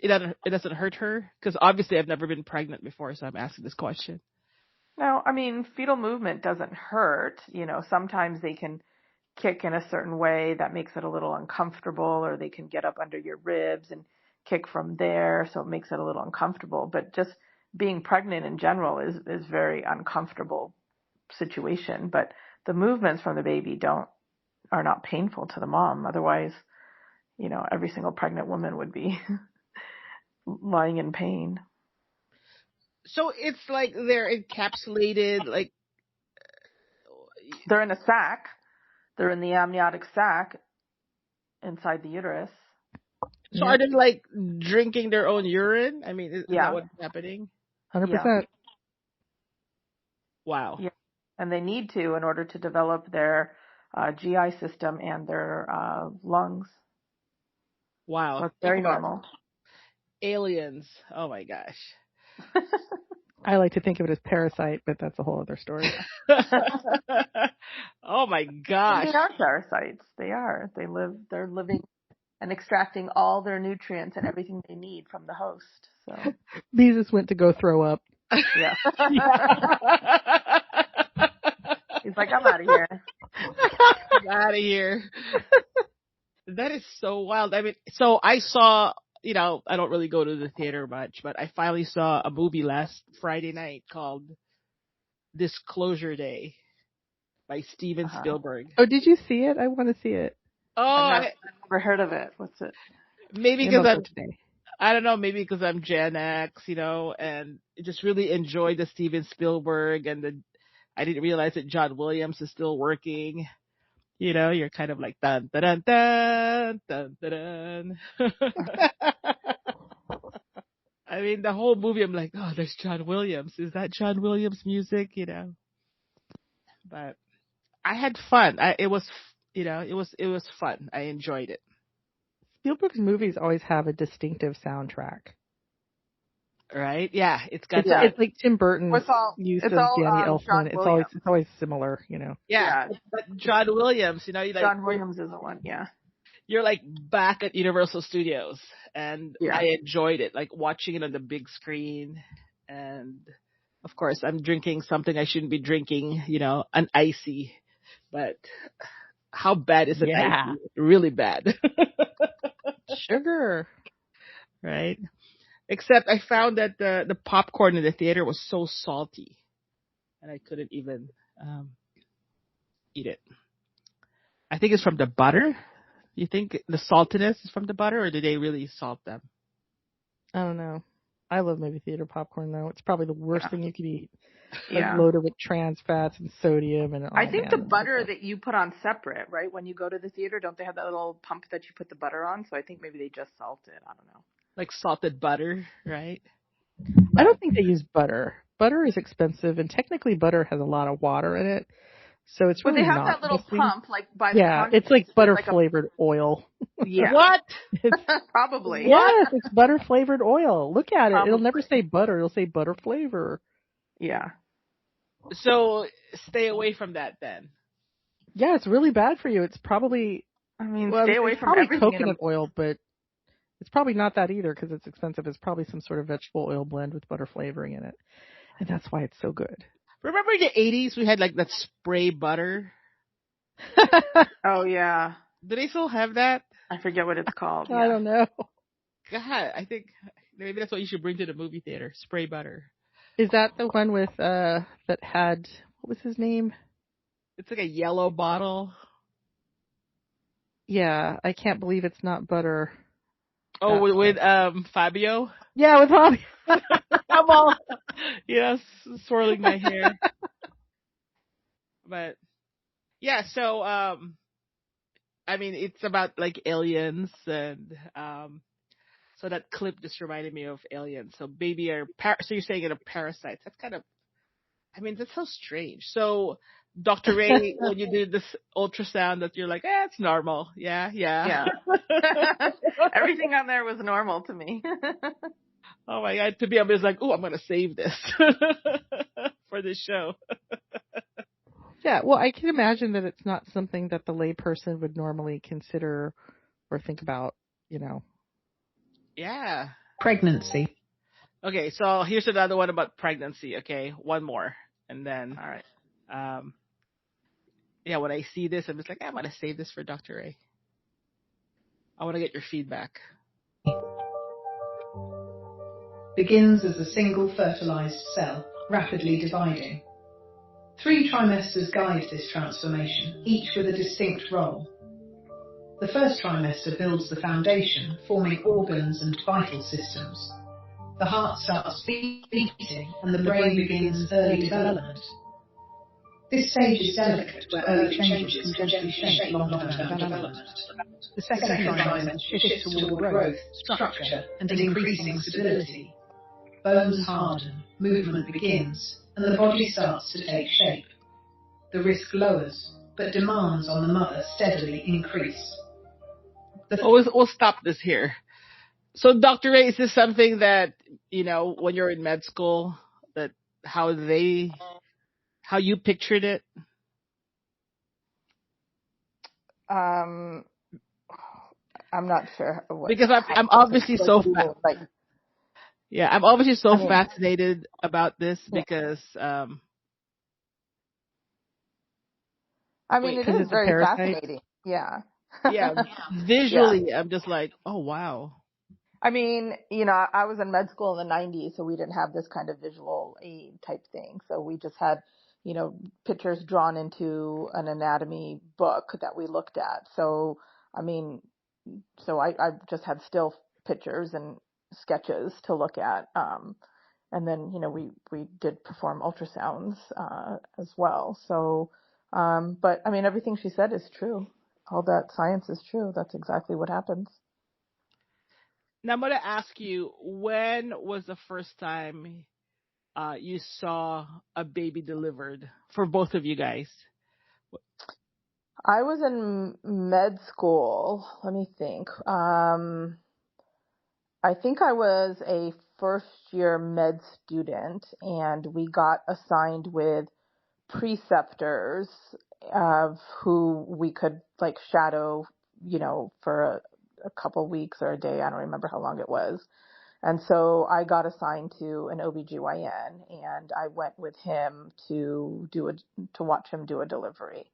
It doesn't hurt her because obviously I've never been pregnant before, so I'm asking this question. No, I mean, fetal movement doesn't hurt. Sometimes they can kick in a certain way that makes it a little uncomfortable, or they can get up under your ribs and kick from there, so it makes it a little uncomfortable. But just being pregnant in general is very uncomfortable situation. But the movements from the baby are not painful to the mom. Otherwise, every single pregnant woman would be lying in pain. So it's like they're encapsulated, like They're in a sac. They're in the amniotic sac inside the uterus. so are they like drinking their own urine? I mean, is Yeah. that what's happening? 100%. Wow. Yeah. And they need to in order to develop their GI system and their lungs. Wow. So it's very normal. Aliens. Oh my gosh. I like to think of it as parasite, but that's a whole other story. Oh my And gosh. they are parasites. They are. They're living and extracting all their nutrients and everything they need from the host. So Beezus went to go throw up. yeah. He's like, I'm out of here. I'm out of here. That is so wild. I mean, so I saw, I don't really go to the theater much, but I finally saw a movie last Friday night called Disclosure Day by Steven Spielberg. Oh, did you see it? I want to see it. Oh, I've never heard of it. What's it? maybe because I don't know, maybe because I'm Gen X, and just really enjoyed the Steven Spielberg I didn't realize that John Williams is still working. You're kind of like dun dun dun dun dun dun. I mean, the whole movie, I'm like, oh, there's John Williams. Is that John Williams music? But I had fun. It was fun. I enjoyed it. Spielberg's movies always have a distinctive soundtrack. Right? Yeah, it's got It's like Tim Burton's use of all, Danny Elfman. It's always similar, Yeah. But John Williams, John Williams is the one. Yeah. You're like back at Universal Studios, and I enjoyed it, like watching it on the big screen. And of course, I'm drinking something I shouldn't be drinking, an icy. But how bad is it? Icy? Really bad. Sugar. Right? Except I found that the popcorn in the theater was so salty, and I couldn't even eat it. I think it's from the butter. You think the saltiness is from the butter, or did they really salt them? I don't know. I love movie theater popcorn, though. It's probably the worst thing you could eat. Like Yeah. loaded with trans fats and sodium and I think the butter that you put on separate, right? When you go to the theater, don't they have that little pump that you put the butter on? So I think maybe they just salt it. I don't know. Like salted butter, right? I don't think they use butter. Butter is expensive, and technically butter has a lot of water in it. So it's But really they have not that little healthy. pump, like by the Yeah, it's like condiments. butter Like flavored oil. Yeah. What? Probably. Yes, it's butter flavored oil. Look at it. It'll Probably. never say butter. It'll say butter flavor. Yeah. So stay away from that then. Yeah, it's really bad for you. It's probably I mean, stay away from probably everything. coconut oil, but it's probably not that either because it's expensive. It's probably some sort of vegetable oil blend with butter flavoring in it, and that's why it's so good. Remember in the 80s we had like that spray butter? Oh yeah. Do they still have that? I forget what it's called. I don't know. God, I think maybe that's what you should bring to the movie theater. Spray butter. Is that the one with that had what was his name? It's like a yellow bottle. Yeah, I can't believe it's not butter. Oh, with Fabio. Yeah, with Bobby. I'm all swirling my hair. But yeah, so I mean, it's about like aliens, and so that clip just reminded me of aliens. So so you're saying it are parasites. That's kind of, I mean, that's so strange. So Dr. Ray, when you did this ultrasound, that you're like, it's normal. Yeah. Everything on there was normal to me. Oh my God. To be honest, like, I'm going to save this for this show. Yeah, well, I can imagine that it's not something that the layperson would normally consider or think about, Yeah. Pregnancy. Okay, so here's another one about pregnancy. Okay, one more, and then All right. when I see this, I'm just like, I'm gonna save this for Dr. Ray. I want to get your feedback. Begins as a single fertilized cell, rapidly dividing. 3 trimesters guide this transformation, each with a distinct role. The first trimester builds the foundation, forming organs and vital systems. The heart starts beating and the brain begins early development. This stage is delicate, where early changes can gently shape long-term development. The second trimester shifts toward growth, structure, and increasing stability. Bones harden, movement begins, and the body starts to take shape. The risk lowers, but demands on the mother steadily increase. We'll stop this here. So, Dr. Ray, is this something that, when you're in med school, that how you pictured it? I'm not sure. Because I'm obviously so I'm obviously so fascinated about this because it is very fascinating. Yeah. Yeah. Visually, I'm just like, oh wow. I was in med school in the 90s, so we didn't have this kind of visual aid type thing. So we just had, pictures drawn into an anatomy book that we looked at. So, I just had still pictures and sketches to look at. And then, we did perform ultrasounds, as well. So, but everything she said is true. All that science is true. That's exactly what happens. Now I'm going to ask you, when was the first time you saw a baby delivered for both of you guys? I was in med school. Let me think. I think I was a first-year med student, and we got assigned with preceptors who we could shadow, for a couple weeks or a day. I don't remember how long it was. And so I got assigned to an OBGYN, and I went with him to watch him do a delivery.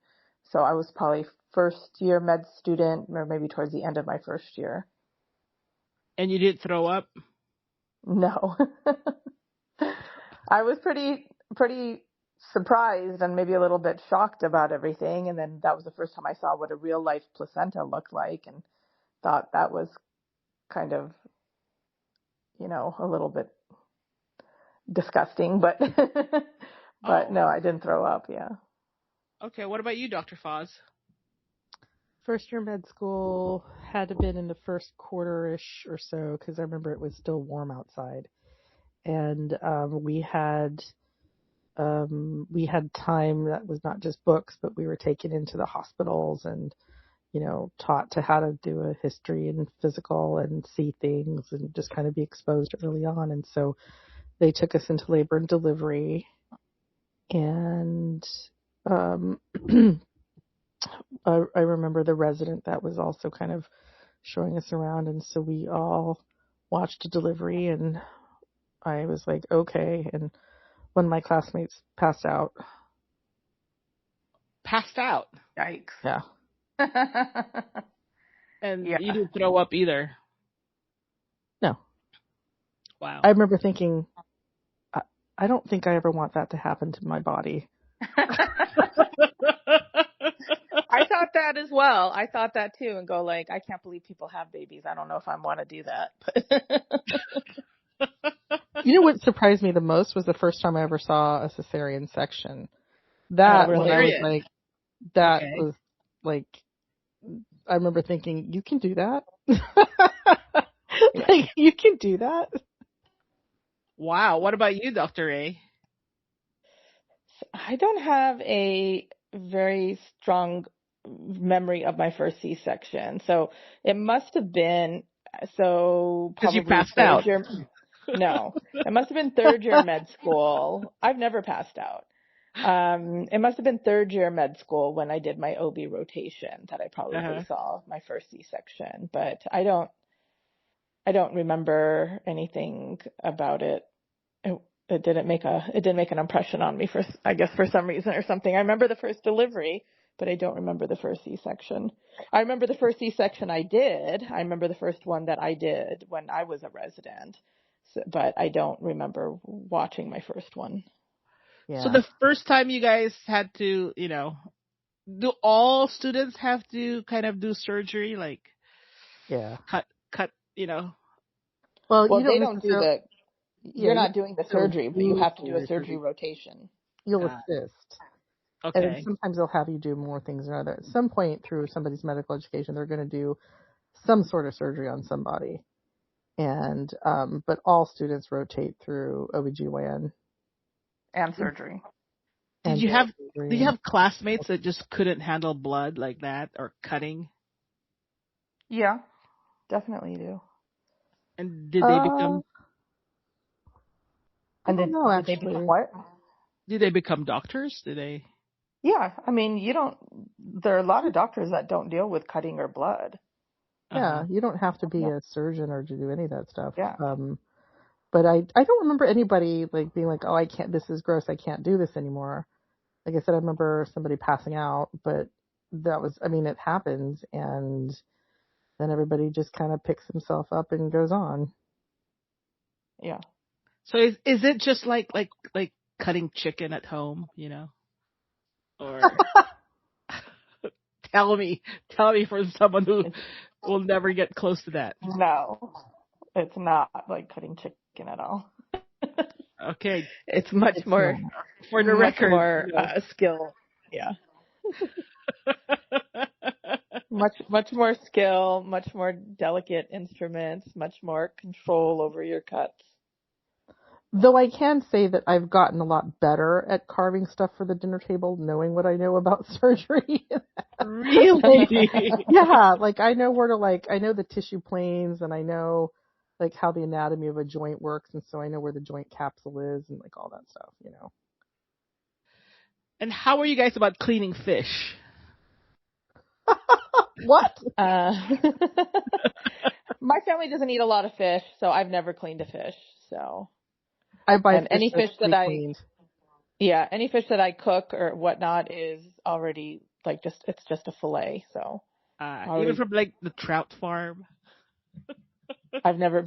So I was probably first year med student, or maybe towards the end of my first year. And you didn't throw up? No. I was pretty surprised and maybe a little bit shocked about everything. And then that was the first time I saw what a real life placenta looked like, and thought that was kind of, a little bit disgusting, but no, I didn't throw up. Yeah. Okay. What about you, Dr. Foz? First year med school had to have been in the first quarter-ish or so, because I remember it was still warm outside. And we had time that was not just books, but we were taken into the hospitals and, taught to how to do a history and physical and see things and just kind of be exposed early on. And so they took us into labor and delivery. And I remember the resident that was also kind of showing us around. And so we all watched a delivery, and I was like, okay. And one of my classmates passed out. Passed out. Yikes. Yeah. And Yeah. you didn't throw up either. No. Wow. I remember thinking, I don't think I ever want that to happen to my body. I thought that as well. I thought that too, and go like, I can't believe people have babies. I don't know if I want to do that. You know what surprised me the most was the first time I ever saw a cesarean section. That really? when I was like, that Okay. was like, I remember thinking, you can do that? Like, you can do that? Wow. What about you, Dr. A? I don't have a very strong memory of my first C-section. So it must have been, Because you probably passed third out. year. No, it must have been third year med school. I've never passed out. It must have been third year med school when I did my OB rotation that I probably saw my first C-section, but I don't remember anything about it. It didn't make an impression on me I guess for some reason or something. I remember the first delivery, but I don't remember the first C-section. I remember the first C-section I did. I remember the first one that I did when I was a resident, but I don't remember watching my first one. Yeah. So the first time you guys had to, do all students have to kind of do surgery, like cut, Well, Well, you they don't don't do the. You're not doing the surgery, but you have to do a surgery rotation. You'll assist. Okay. And sometimes they'll have you do more things than others. At some point through somebody's medical education, they're going to do some sort of surgery on somebody. And, but all students rotate through OBGYN. And surgery. Did you have classmates that just couldn't handle blood like that or cutting? Yeah, definitely do. And did they become? I don't know, actually. Did they become what? Did they become doctors? Did they? Yeah, I mean, there are a lot of doctors that don't deal with cutting or blood. Yeah, you don't have to be a surgeon or to do any of that stuff. Yeah. But I don't remember anybody like being like, oh, I can't, this is gross, I can't do this anymore. Like I said, I remember somebody passing out, but that was, I mean, it happens, and then everybody just kind of picks himself up and goes on. Yeah. So is it just like cutting chicken at home, Or tell me from someone who will never get close to that. No, it's not like cutting chicken at all. Okay. It's much more, for the record, more skill. Yeah. much more skill, much more delicate instruments, much more control over your cuts. Though I can say that I've gotten a lot better at carving stuff for the dinner table, knowing what I know about surgery. Really? Yeah, like I know where to I know the tissue planes, and I know like how the anatomy of a joint works, and so I know where the joint capsule is and like all that stuff, And how are you guys about cleaning fish? What? My family doesn't eat a lot of fish, so I've never cleaned a fish. So I buy any fish that cleaned. any fish that I cook or whatnot is already it's just a fillet. So even from like the trout farm. I've never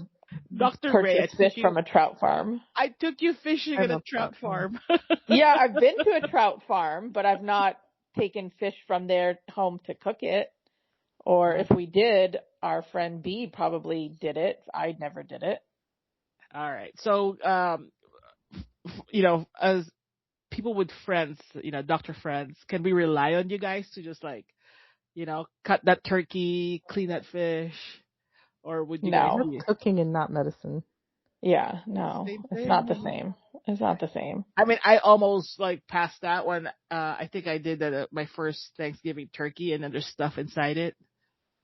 Dr. purchased fish from a trout farm. I took you fishing at a trout farm. Yeah, I've been to a trout farm, but I've not taken fish from their home to cook it. Or if we did, our friend B probably did it. I never did it. All right. So as people with friends, doctor friends, can we rely on you guys to just like, cut that turkey, clean that fish, or would you guys No. That's be cooking and not medicine. Yeah, no, same it's not the thing? same. It's not the same. I mean, I almost like passed that one. I think I did that at my first Thanksgiving turkey, and then there's stuff inside it,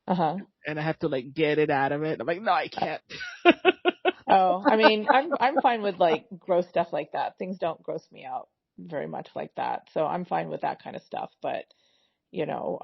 Uh-huh. and I have to like get it out of it. I'm like, no, I can't. Oh, I mean, I'm fine with like gross stuff like that. Things don't gross me out very much like that. So I'm fine with that kind of stuff. But, you know,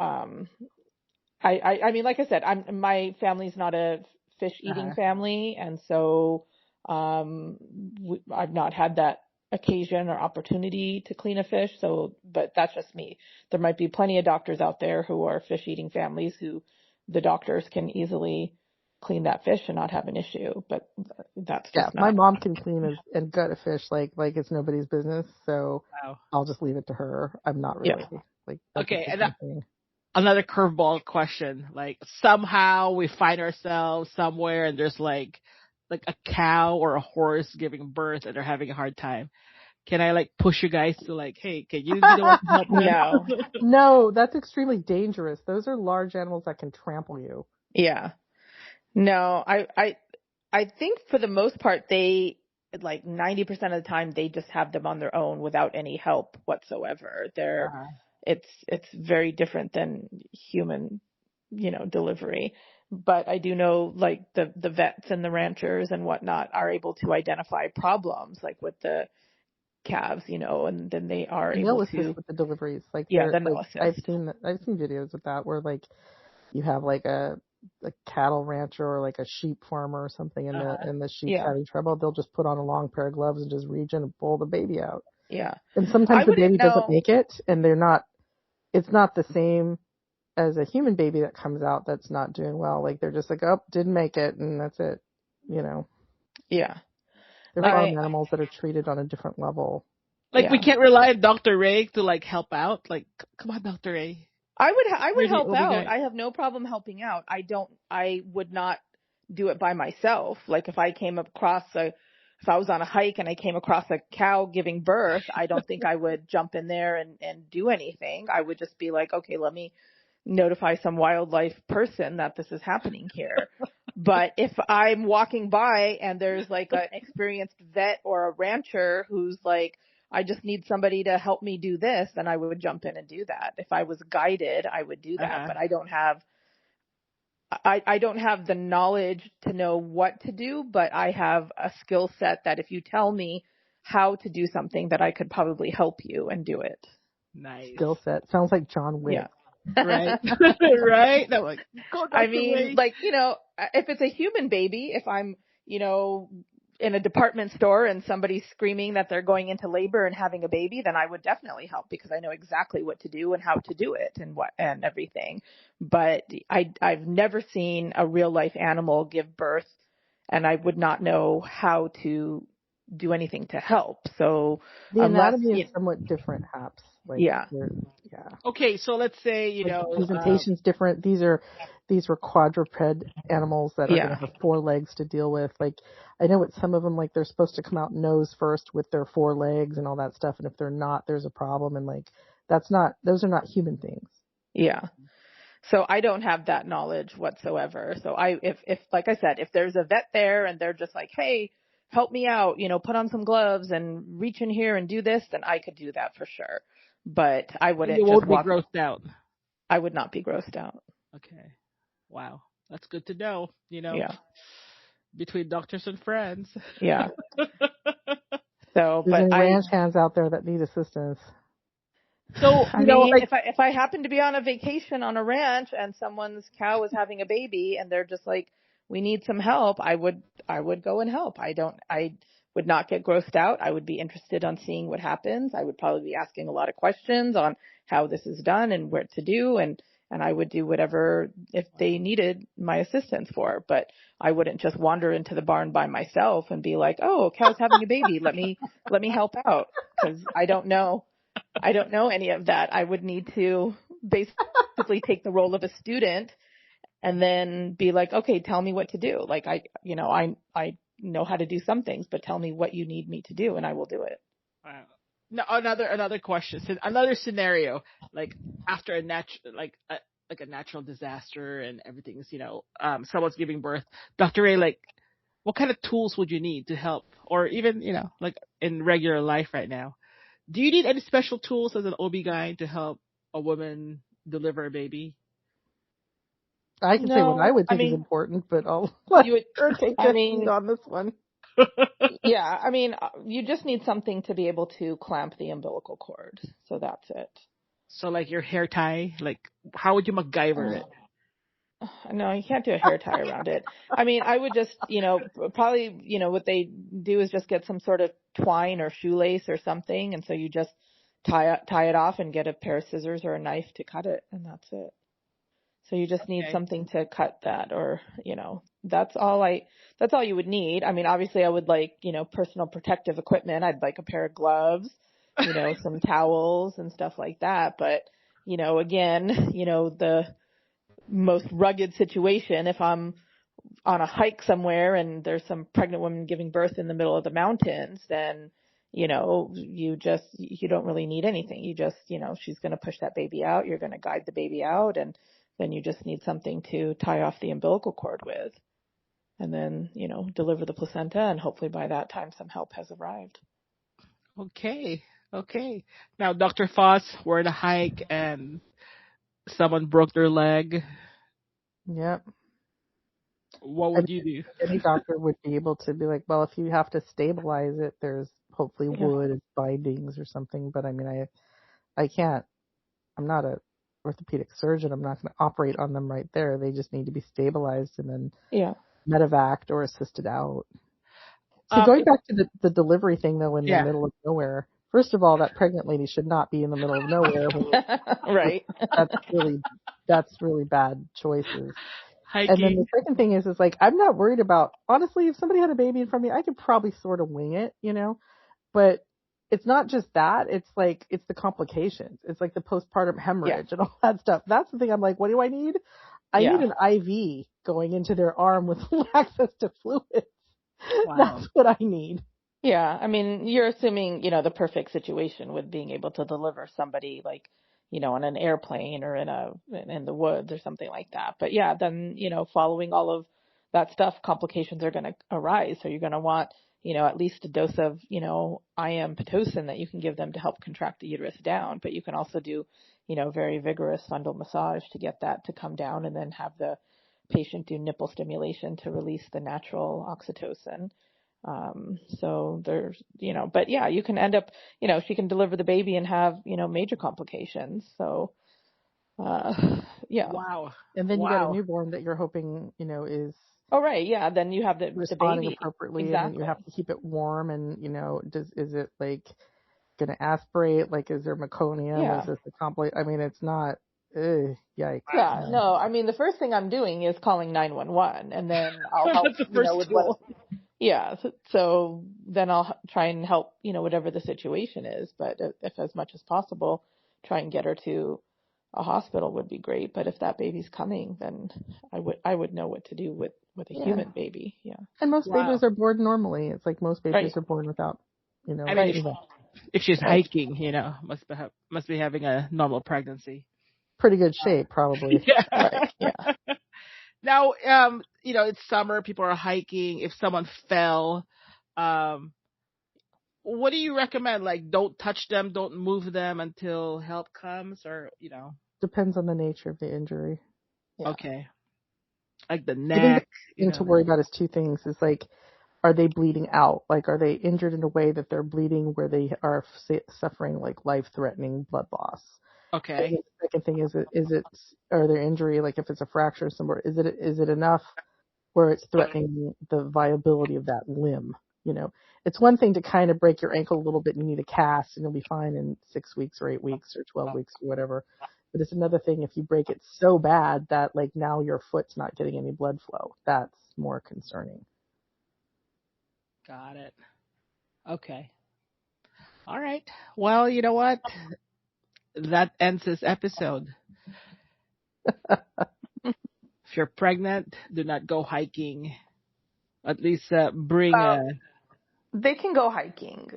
I mean, like I said, my family's not a fish eating Uh-huh. family. And so, I've not had that occasion or opportunity to clean a fish. So, but that's just me. There might be plenty of doctors out there who are fish eating families who the doctors can easily clean that fish and not have an issue. But that's Yeah, just my not. mom can clean and gut a fish like it's nobody's business. So Wow. I'll just leave it to her. I'm not Yeah. really like that's Okay, just and my thing. another curveball question. Like somehow we find ourselves somewhere and there's like a cow or a horse giving birth and they're having a hard time. Can I like push you guys to like, hey, can you be the one to help them? No. No, that's extremely dangerous. Those are large animals that can trample you. Yeah. No, I think for the most part, they like 90% of the time, they just have them on their own without any help whatsoever. Uh-huh. It's very different than human, delivery. But I do know like the vets and the ranchers and whatnot are able to identify problems like with the calves, and then they are And they'll able assist to, with the deliveries. Like yeah, they're then like they'll assist. I've seen videos of that where like you have like a cattle rancher or like a sheep farmer or something Uh-huh. and the sheep's Yeah. having trouble, they'll just put on a long pair of gloves and just reach in and pull the baby out. Yeah. And I sometimes the wouldn't baby doesn't know. make it and it's not the same as a human baby that comes out that's not doing well. Like they're just like, oh, didn't make it and that's it. Yeah. They're Like farm animals that are treated on a different level. Like we yeah. can't rely on Dr. Ray to like help out. Like, come on, Dr. Ray. I would You're the help OB out. guy. I have no problem helping out. I would not do it by myself. Like if if I was on a hike and I came across a cow giving birth, I don't think I would jump in there and do anything. I would just be like, okay, let me notify some wildlife person that this is happening here. But if I'm walking by and there's like an experienced vet or a rancher who's like, I just need somebody to help me do this, then I would jump in and do that. If I was guided, I would do that, Uh-huh. but I don't have the knowledge to know what to do, but I have a skill set that if you tell me how to do something that I could probably help you and do it. Nice. Skill set. Sounds like John Wick. Yeah. Right. Right? I'm like, go I Dr. mean, Ray. like, if it's a human baby, if I'm, in a department store and somebody's screaming that they're going into labor and having a baby, then I would definitely help because I know exactly what to do and how to do it and everything. But I've never seen a real life animal give birth and I would not know how to do anything to help. So The unless, anatomy is somewhat different, Haps. Like, yeah, yeah. Okay, so let's say, Like the presentation's different. These are quadruped animals that are going yeah, to have four legs to deal with. Like I know with some of them, like they're supposed to come out nose first with their four legs and all that stuff. And if they're not, there's a problem. And like those are not human things. yeah. So I don't have that knowledge whatsoever. So if like I said, if there's a vet there and they're just like, hey, help me out, put on some gloves and reach in here and do this, then I could do that for sure. But I and you wouldn't just won't be walk. grossed out. I would not be grossed out. Okay. Wow. That's good to know, Yeah. between doctors and friends. Yeah. So, There's but any ranch hands out there that need assistance. So, I mean, if I happen to be on a vacation on a ranch and someone's cow is having a baby and they're just like, we need some help, I would go and help. I would not get grossed out. I would be interested on seeing what happens. I would probably be asking a lot of questions on how this is done and what to do. And I would do whatever if they needed my assistance for, but I wouldn't just wander into the barn by myself and be like, oh, cow's having a baby. Let me help out. 'Cause I don't know any of that. I would need to basically take the role of a student and then be like, okay, tell me what to do. Like I know how to do some things, but tell me what you need me to do and I will do it. Wow. Now, another question, another scenario, like after a natural disaster and everything's, someone's giving birth. Dr. Ray, like, what kind of tools would you need to help, or even, like in regular life right now? Do you need any special tools as an OB-GYN to help a woman deliver a baby? I can say what I No, would I think is mean, important, but I'll let you would, her take I the lead mean, on this one. yeah, I mean, you just need something to be able to clamp the umbilical cord. So that's it. So like your hair tie, like how would you MacGyver it? No, you can't do a hair tie around it. I mean, I would just, probably, what they do is just get some sort of twine or shoelace or something. And so you just tie it off and get a pair of scissors or a knife to cut it. And that's it. So you just need Okay. something to cut that, or, that's all you would need. I mean, obviously I would like, personal protective equipment. I'd like a pair of gloves, some towels and stuff like that. But, again, the most rugged situation, if I'm on a hike somewhere and there's some pregnant woman giving birth in the middle of the mountains, then, you don't really need anything. You just, she's going to push that baby out. You're going to guide the baby out, and then you just need something to tie off the umbilical cord with, and then, deliver the placenta. And hopefully by that time, some help has arrived. Okay. Now, Dr. Foss, we're on a hike and someone broke their leg. Yep. What would you do? Any doctor would be able to be like, well, if you have to stabilize it, there's hopefully wood and bindings or something. But I mean, I can't. I'm not a orthopedic surgeon. I'm not going to operate on them right there. They just need to be stabilized and then medevaced or assisted out. So going back to the delivery thing, though, in the middle of nowhere. First of all, that pregnant lady should not be in the middle of nowhere. Right. That's really bad choices. Hiking. And then the second thing is like, I'm not worried about, honestly, if somebody had a baby in front of me, I could probably sort of wing it, but it's not just that. It's like, it's the complications. It's like the postpartum hemorrhage and all that stuff. That's the thing. I'm like, what do I need? I need an IV going into their arm with access to fluids. Wow. That's what I need. Yeah. I mean, you're assuming, the perfect situation with being able to deliver somebody like, on an airplane or in the woods or something like that. But yeah, then, following all of that stuff, complications are going to arise. So you're going to want, at least a dose of, IM Pitocin that you can give them to help contract the uterus down. But you can also do, very vigorous fundal massage to get that to come down, and then have the patient do nipple stimulation to release the natural oxytocin. So there's, but yeah, you can end up, she can deliver the baby and have, major complications. So, yeah. Wow. And then you got a newborn that you're hoping, is. Oh, right. Yeah. Then you have the responding baby appropriately. Exactly. And then you have to keep it warm, and, is it like going to aspirate? Like, is there meconium? Yeah. Is this a complex? I mean, it's not, yikes. Yeah. No, I mean, the first thing I'm doing is calling 911, and then I'll help, That's the first with tool. Yeah. So then I'll try and help, whatever the situation is. But if as much as possible, try and get her to a hospital would be great. But if that baby's coming, then I would know what to do with a human baby. Yeah. And most babies are born normally. It's like most babies are born without, I mean, if she's hiking, must be having a normal pregnancy. Pretty good shape, probably. Yeah. Right. Yeah. Now, it's summer. People are hiking. If someone fell, what do you recommend? Like, don't touch them, don't move them until help comes, or Depends on the nature of the injury. Yeah. Okay. Like the neck. I think the thing to worry about is two things. Is like, are they bleeding out? Like, are they injured in a way that they're bleeding where they are suffering like life-threatening blood loss? Okay. And the second thing is are their injury, like if it's a fracture somewhere, is it enough where it's threatening the viability of that limb? It's one thing to kind of break your ankle a little bit and you need a cast and you'll be fine in 6 weeks or 8 weeks or 12 weeks or whatever. But it's another thing if you break it so bad that like now your foot's not getting any blood flow. That's more concerning. Got it. Okay. All right. Well, you know what? That ends this episode. If you're pregnant, do not go hiking. At least bring a. They can go hiking.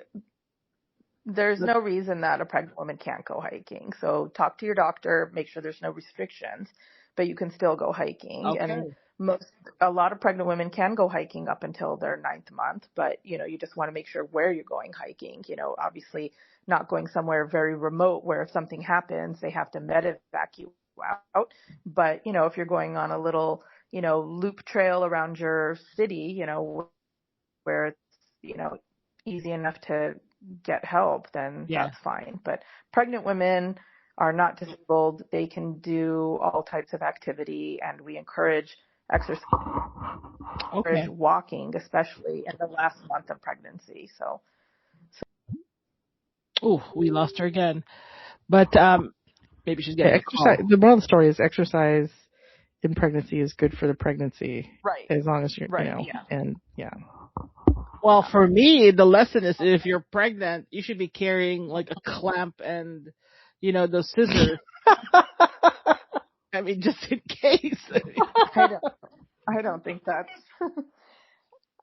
There's no reason that a pregnant woman can't go hiking. So talk to your doctor, make sure there's no restrictions, but you can still go hiking. Okay. And a lot of pregnant women can go hiking up until their 9th month, but you just want to make sure where you're going hiking. Obviously not going somewhere very remote where if something happens, they have to medevac you out. But if you're going on a little, loop trail around your city, where it's, easy enough to get help, then Yeah. that's fine. But pregnant women are not disabled. They can do all types of activity, and we encourage exercise, Okay. walking, especially in the last month of pregnancy. So Oh, we lost her again. But maybe she's getting a exercise. call. The moral of the story is exercise in pregnancy is good for the pregnancy. right, As long as you're, yeah. and yeah. Well, for me, the lesson is if you're pregnant, you should be carrying like a clamp and, those scissors. I mean, just in case. I don't think that's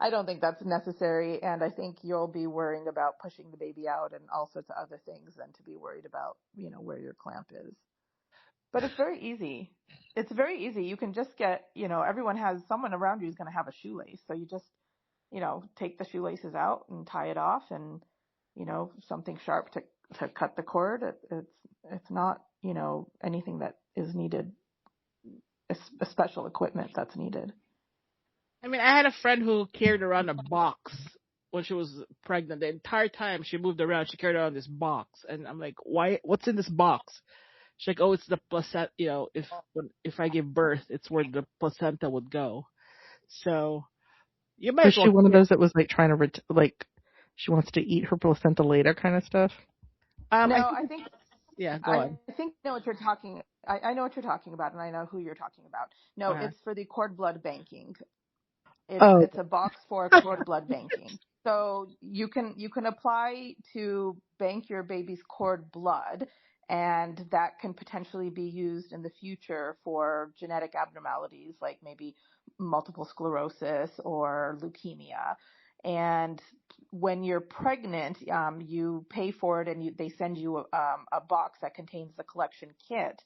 I don't think that's necessary, and I think you'll be worrying about pushing the baby out and all sorts of other things than to be worried about, where your clamp is. But it's very easy. It's very easy. You can just get, everyone has someone around you who's going to have a shoelace. So you just, take the shoelaces out and tie it off, and, something sharp to cut the cord. It's not, anything that is needed, a special equipment that's needed. I mean, I had a friend who carried around a box when she was pregnant. The entire time she moved around, she carried around this box. And I'm like, why? What's in this box? She's like, oh, it's the placenta. If I give birth, it's where the placenta would go. So you might Was as well. she one of those that was like trying to she wants to eat her placenta later kind of stuff? No, I think. Yeah, go on. I think I know what you're talking. I know what you're talking about, and I know who you're talking about. No, It's for the cord blood banking. It's a box for cord blood banking. So you can apply to bank your baby's cord blood, and that can potentially be used in the future for genetic abnormalities like maybe multiple sclerosis or leukemia. And when you're pregnant, you pay for it, and they send you a box that contains the collection kit,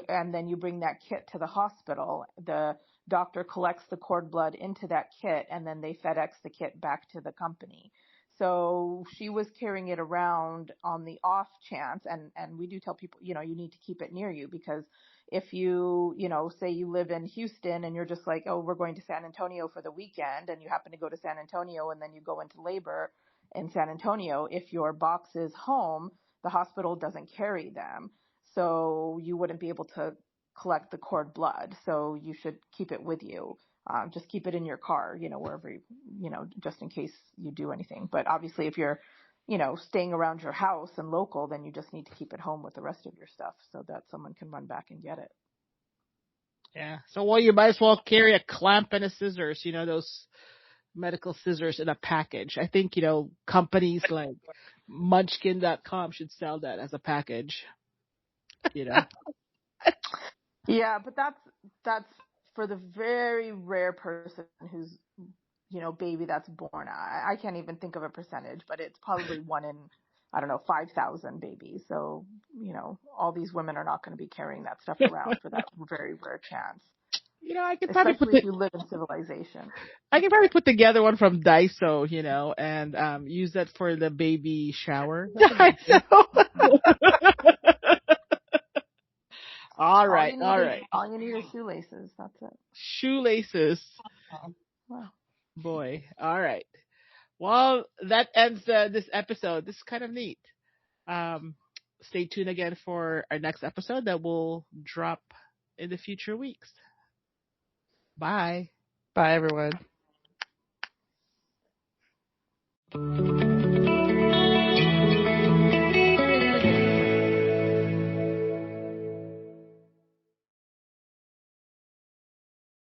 and then you bring that kit to the hospital. The doctor collects the cord blood into that kit, and then they FedEx the kit back to the company. So she was carrying it around on the off chance, and we do tell people, you need to keep it near you, because if you, say you live in Houston and you're just like, oh, we're going to San Antonio for the weekend, and you happen to go to San Antonio and then you go into labor in San Antonio, if your box is home, the hospital doesn't carry them. So you wouldn't be able to collect the cord blood. So you should keep it with you. Just keep it in your car, wherever, just in case you do anything. But obviously if you're, staying around your house and local, then you just need to keep it home with the rest of your stuff so that someone can run back and get it. Yeah. So, you might as well carry a clamp and a scissors, those medical scissors in a package. I think, companies like munchkin.com should sell that as a package, Yeah, but that's for the very rare person who's, baby that's born. I can't even think of a percentage, but it's probably one in, I don't know, 5,000 babies. So, all these women are not going to be carrying that stuff around for that very rare chance. I could probably especially if you live in civilization. I can probably put together one from Daiso, and use that for the baby shower. All right. All you need is shoelaces. That's it. Shoelaces. Wow. Boy. All right. Well, that ends this episode. This is kind of neat. Stay tuned again for our next episode that will drop in the future weeks. Bye. Bye, everyone.